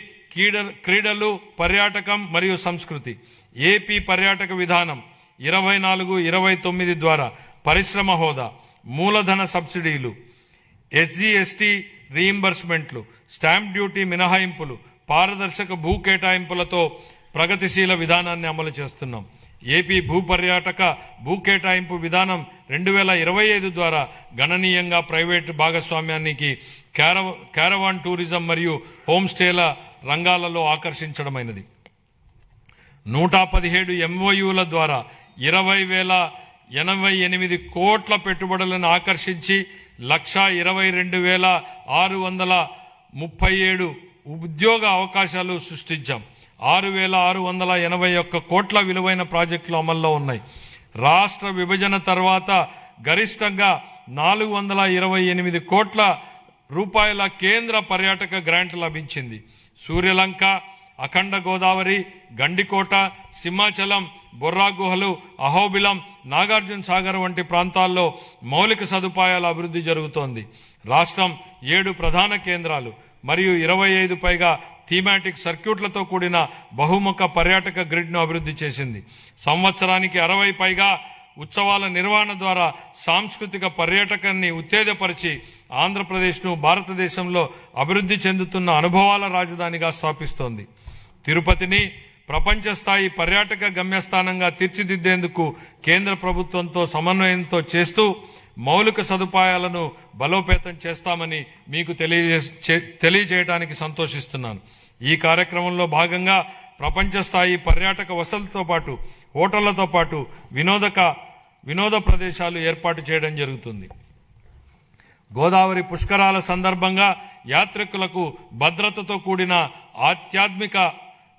క్రీడలు, పర్యాటకం మరియు సంస్కృతి ఏపీ పర్యాటక విధానం 24-29 ద్వారా పరిశ్రమ హోదా, మూలధన సబ్సిడీలు, ఎస్జీఎస్టీ రీయింబర్స్మెంట్లు, స్టాంప్ డ్యూటీ మినహాయింపులు, పారదర్శక భూ కేటాయింపులతో ప్రగతిశీల విధానాన్ని అమలు చేస్తున్నాం. ఏపీ భూపర్యాటక భూ కేటాయింపు విధానం 2025 ద్వారా గణనీయంగా ప్రైవేటు భాగస్వామ్యానికి, క్యారవాన్ టూరిజం మరియు హోమ్ స్టేల రంగాలలో ఆకర్షించడమైనది. 117 MOUల ద్వారా 20,088 కోట్ల పెట్టుబడులను ఆకర్షించి 122,637 ఉద్యోగ అవకాశాలు సృష్టించాం. 6,681 కోట్ల విలువైన ప్రాజెక్టులు అమల్లో ఉన్నాయి. రాష్ట్ర విభజన తర్వాత గరిష్టంగా 428 కోట్ల రూపాయల కేంద్ర పర్యాటక గ్రాంట్ లభించింది. సూర్యలంక, అఖండ గోదావరి, గండికోట, సింహాచలం, బొర్రా గుహలు, అహోబిలం, నాగార్జున సాగర్ వంటి ప్రాంతాల్లో మౌలిక సదుపాయాల అభివృద్ధి జరుగుతోంది. రాష్ట్రం 7 ప్రధాన కేంద్రాలు మరియు 25 పైగా థీమాటిక్ సర్క్యూట్లతో కూడిన బహుముఖ పర్యాటక గ్రిడ్ను అభివృద్ధి చేసింది. సంవత్సరానికి 60 పైగా ఉత్సవాల నిర్వహణ ద్వారా సాంస్కృతిక పర్యాటకాన్ని ఉత్తేజపరిచి ఆంధ్రప్రదేశ్ను భారతదేశంలో అభివృద్ధి చెందుతున్న అనుభవాల రాజధానిగా స్థాపిస్తోంది. తిరుపతిని ప్రపంచ స్థాయి పర్యాటక గమ్యస్థానంగా తీర్చిదిద్దేందుకు కేంద్ర ప్రభుత్వంతో సమన్వయంతో చేస్తూ మౌలిక సదుపాయాలను బలోపేతం చేస్తామని మీకు తెలియజేయడానికి సంతోషిస్తున్నాను. ఈ కార్యక్రమంలో భాగంగా ప్రపంచ స్థాయి పర్యాటక వసతులతో పాటు హోటళ్లతో పాటు వినోద ప్రదేశాలు ఏర్పాటు చేయడం జరుగుతుంది. గోదావరి పుష్కరాల సందర్భంగా యాత్రికులకు భద్రతతో కూడిన ఆధ్యాత్మిక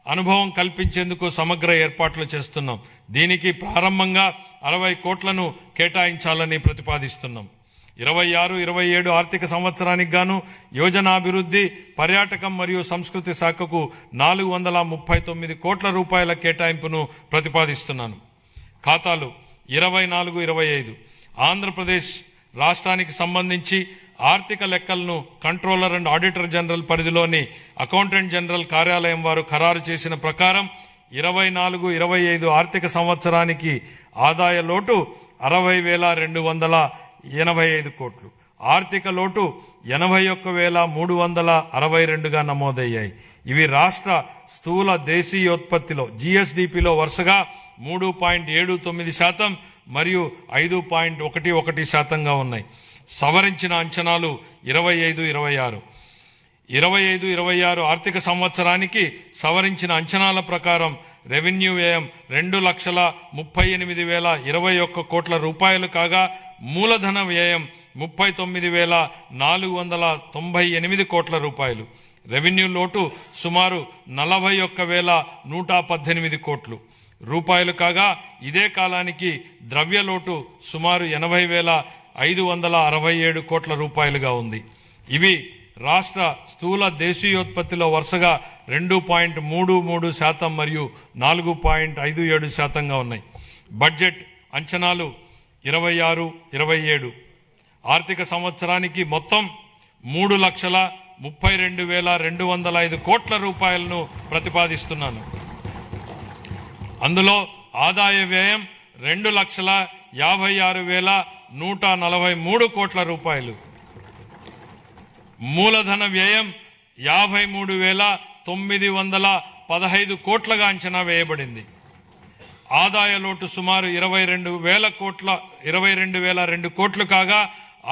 అనుభవం కల్పించేందుకు సమగ్ర ఏర్పాట్లు చేస్తున్నాం. దీనికి ప్రారంభంగా 60 కోట్లను కేటాయించాలని ప్రతిపాదిస్తున్నాం. 26-27 ఆర్థిక సంవత్సరానికి గాను యోజనాభివృద్ధి, పర్యాటకం మరియు సంస్కృతి శాఖకు 439 కోట్ల రూపాయల కేటాయింపును ప్రతిపాదిస్తున్నాను. ఖాతాలు 24-25 ఆంధ్రప్రదేశ్ రాష్ట్రానికి సంబంధించి ఆర్థిక లెక్కలను కంట్రోలర్ అండ్ ఆడిటర్ జనరల్ పరిధిలోని అకౌంటెంట్ జనరల్ కార్యాలయం వారు ఖరారు చేసిన ప్రకారం 24-25 ఆర్థిక సంవత్సరానికి ఆదాయ లోటు 60,285 కోట్లు, ఆర్థిక లోటు 81,362గా నమోదయ్యాయి. ఇవి రాష్ట్ర స్థూల దేశీయోత్పత్తిలో జీఎస్డీపీలో వరుసగా 3.79% మరియు 5.11%గా ఉన్నాయి. సవరించిన అంచనాలు 25-26 ఆర్థిక సంవత్సరానికి సవరించిన అంచనాల ప్రకారం రెవెన్యూ వ్యయం 2,38,021 కోట్ల రూపాయలు కాగా మూలధన వ్యయం 39,498 కోట్ల రూపాయలు. రెవెన్యూ లోటు సుమారు 41,118 కోట్లు రూపాయలు కాగా ఇదే కాలానికి ద్రవ్య లోటు సుమారు 80,567 కోట్ల రూపాయలుగా ఉంది. ఇవి రాష్ట్ర స్థూల దేశీయోత్పత్తిలో వరుసగా 2.33% మరియు 4.57%గా ఉన్నాయి. బడ్జెట్ అంచనాలు 26-27 ఆర్థిక సంవత్సరానికి మొత్తం 3,32,205 కోట్ల రూపాయలను ప్రతిపాదిస్తున్నాను. అందులో ఆదాయ వ్యయం 2,56,143 కోట్ల రూపాయలు, మూలధన వ్యయం 53,915 కోట్లుగా అంచనా వేయబడింది. ఆదాయ లోటు సుమారు 22,002 కోట్లు కాగా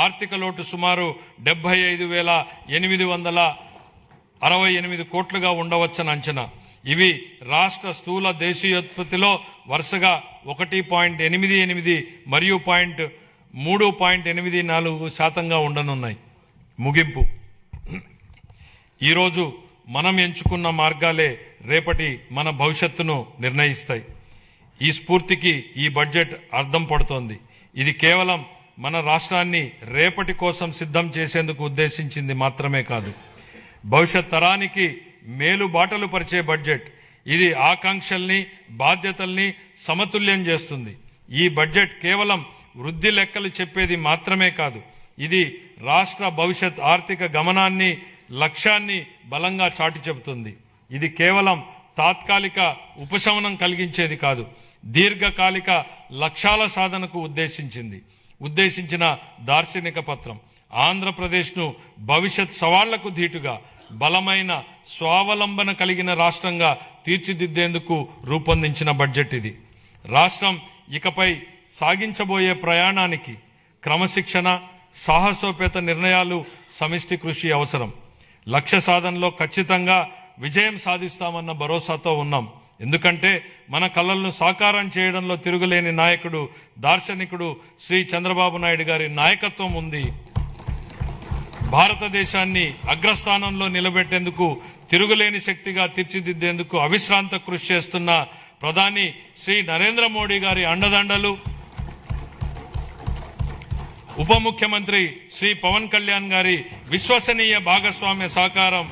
ఆర్థిక లోటు సుమారు 75,868 కోట్లుగా ఉండవచ్చని అంచనా. ఇవి రాష్ట్ర స్థూల దేశీయోత్పత్తిలో వరుసగా 1.88 మరియు 3.84% ఉండనున్నాయి. ముగింపు. ఈరోజు మనం ఎంచుకున్న మార్గాలే రేపటి మన భవిష్యత్తును నిర్ణయిస్తాయి. ఈ స్ఫూర్తికి ఈ బడ్జెట్ అర్థం పడుతోంది. ఇది కేవలం మన రాష్ట్రాన్ని రేపటి కోసం సిద్ధం చేసేందుకు ఉద్దేశించింది మాత్రమే కాదు, భవిష్యత్ తరానికి మేలు బాటలు పరిచే బడ్జెట్. ఇది ఆకాంక్షల్ని బాధ్యతల్ని సమతుల్యం చేస్తుంది. ఈ బడ్జెట్ కేవలం వృద్ధి లెక్కలు చెప్పేది మాత్రమే కాదు, ఇది రాష్ట్ర భవిష్యత్ ఆర్థిక గమనాన్ని లక్ష్యాన్ని బలంగా చాటి చెబుతుంది. ఇది కేవలం తాత్కాలిక ఉపశమనం కలిగించేది కాదు, దీర్ఘకాలిక లక్ష్యాల సాధనకు ఉద్దేశించిన దార్శనిక పత్రం. ఆంధ్రప్రదేశ్ను భవిష్యత్ సవాళ్లకు ధీటుగా బలమైన స్వావలంబన కలిగిన రాష్ట్రంగా తీర్చిదిద్దేందుకు రూపొందించిన బడ్జెట్ ఇది. రాష్ట్రం ఇకపై సాగించబోయే ప్రయాణానికి క్రమశిక్షణ, సాహసోపేత నిర్ణయాలు, సమిష్టి కృషి అవసరం. లక్ష్య సాధనలో ఖచ్చితంగా విజయం సాధిస్తామన్న భరోసాతో ఉన్నాం. ఎందుకంటే మన కలలను సాకారం చేయడంలో తిరుగులేని నాయకుడు, దార్శనికుడు శ్రీ చంద్రబాబు నాయుడు గారి నాయకత్వం ఉంది. భారతదేశాన్ని అగ్రస్థానంలో నిలబెట్టేందుకు, తిరుగులేని శక్తిగా తీర్చిదిద్దేందుకు అవిశ్రాంత కృషి చేస్తున్న ప్రధాని శ్రీ నరేంద్ర మోడీ గారి అండదండలు, ఉప ముఖ్యమంత్రి శ్రీ పవన్ కళ్యాణ్ గారి విశ్వసనీయ భాగస్వామ్య సహకారం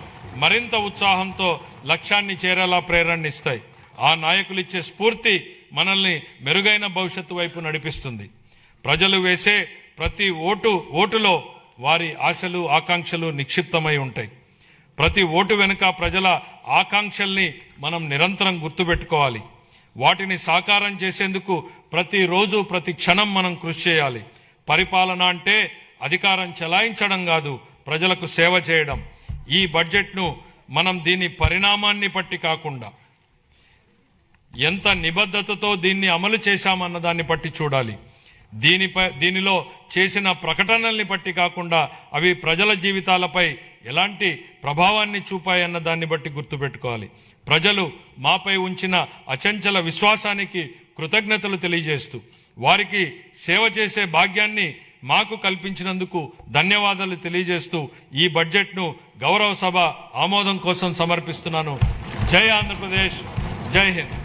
మరింత ఉత్సాహంతో లక్ష్యాన్ని చేరేలా ప్రేరణనిస్తాయి. ఆ నాయకులిచ్చే స్ఫూర్తి మనల్ని మెరుగైన భవిష్యత్తు వైపు నడిపిస్తుంది. ప్రజలు వేసే ప్రతి ఓటులో వారి ఆశలు, ఆకాంక్షలు నిక్షిప్తమై ఉంటాయి. ప్రతి ఓటు వెనుక ప్రజల ఆకాంక్షల్ని మనం నిరంతరం గుర్తుపెట్టుకోవాలి. వాటిని సాకారం చేసేందుకు ప్రతిరోజు, ప్రతి క్షణం మనం కృషి చేయాలి. పరిపాలన అంటే అధికారం చెలాయించడం కాదు, ప్రజలకు సేవ చేయడం. ఈ బడ్జెట్ను మనం దీని పరిణామాన్ని బట్టి కాకుండా ఎంత నిబద్ధతతో దీన్ని అమలు చేశామన్న దాన్ని బట్టి చూడాలి. దీనిలో చేసిన ప్రకటనల్ని బట్టి కాకుండా అవి ప్రజల జీవితాలపై ఎలాంటి ప్రభావాన్ని చూపాయన్న దాన్ని బట్టి గుర్తుపెట్టుకోవాలి. ప్రజలు మాపై ఉంచిన అచంచల విశ్వాసానికి కృతజ్ఞతలు తెలియజేస్తూ వారికి సేవ చేసే భాగ్యాన్ని మాకు కల్పించినందుకు ధన్యవాదాలు తెలియజేస్తూ ఈ బడ్జెట్ను గౌరవ సభ ఆమోదం కోసం సమర్పిస్తున్నాను. జై ఆంధ్రప్రదేశ్, జై హింద్.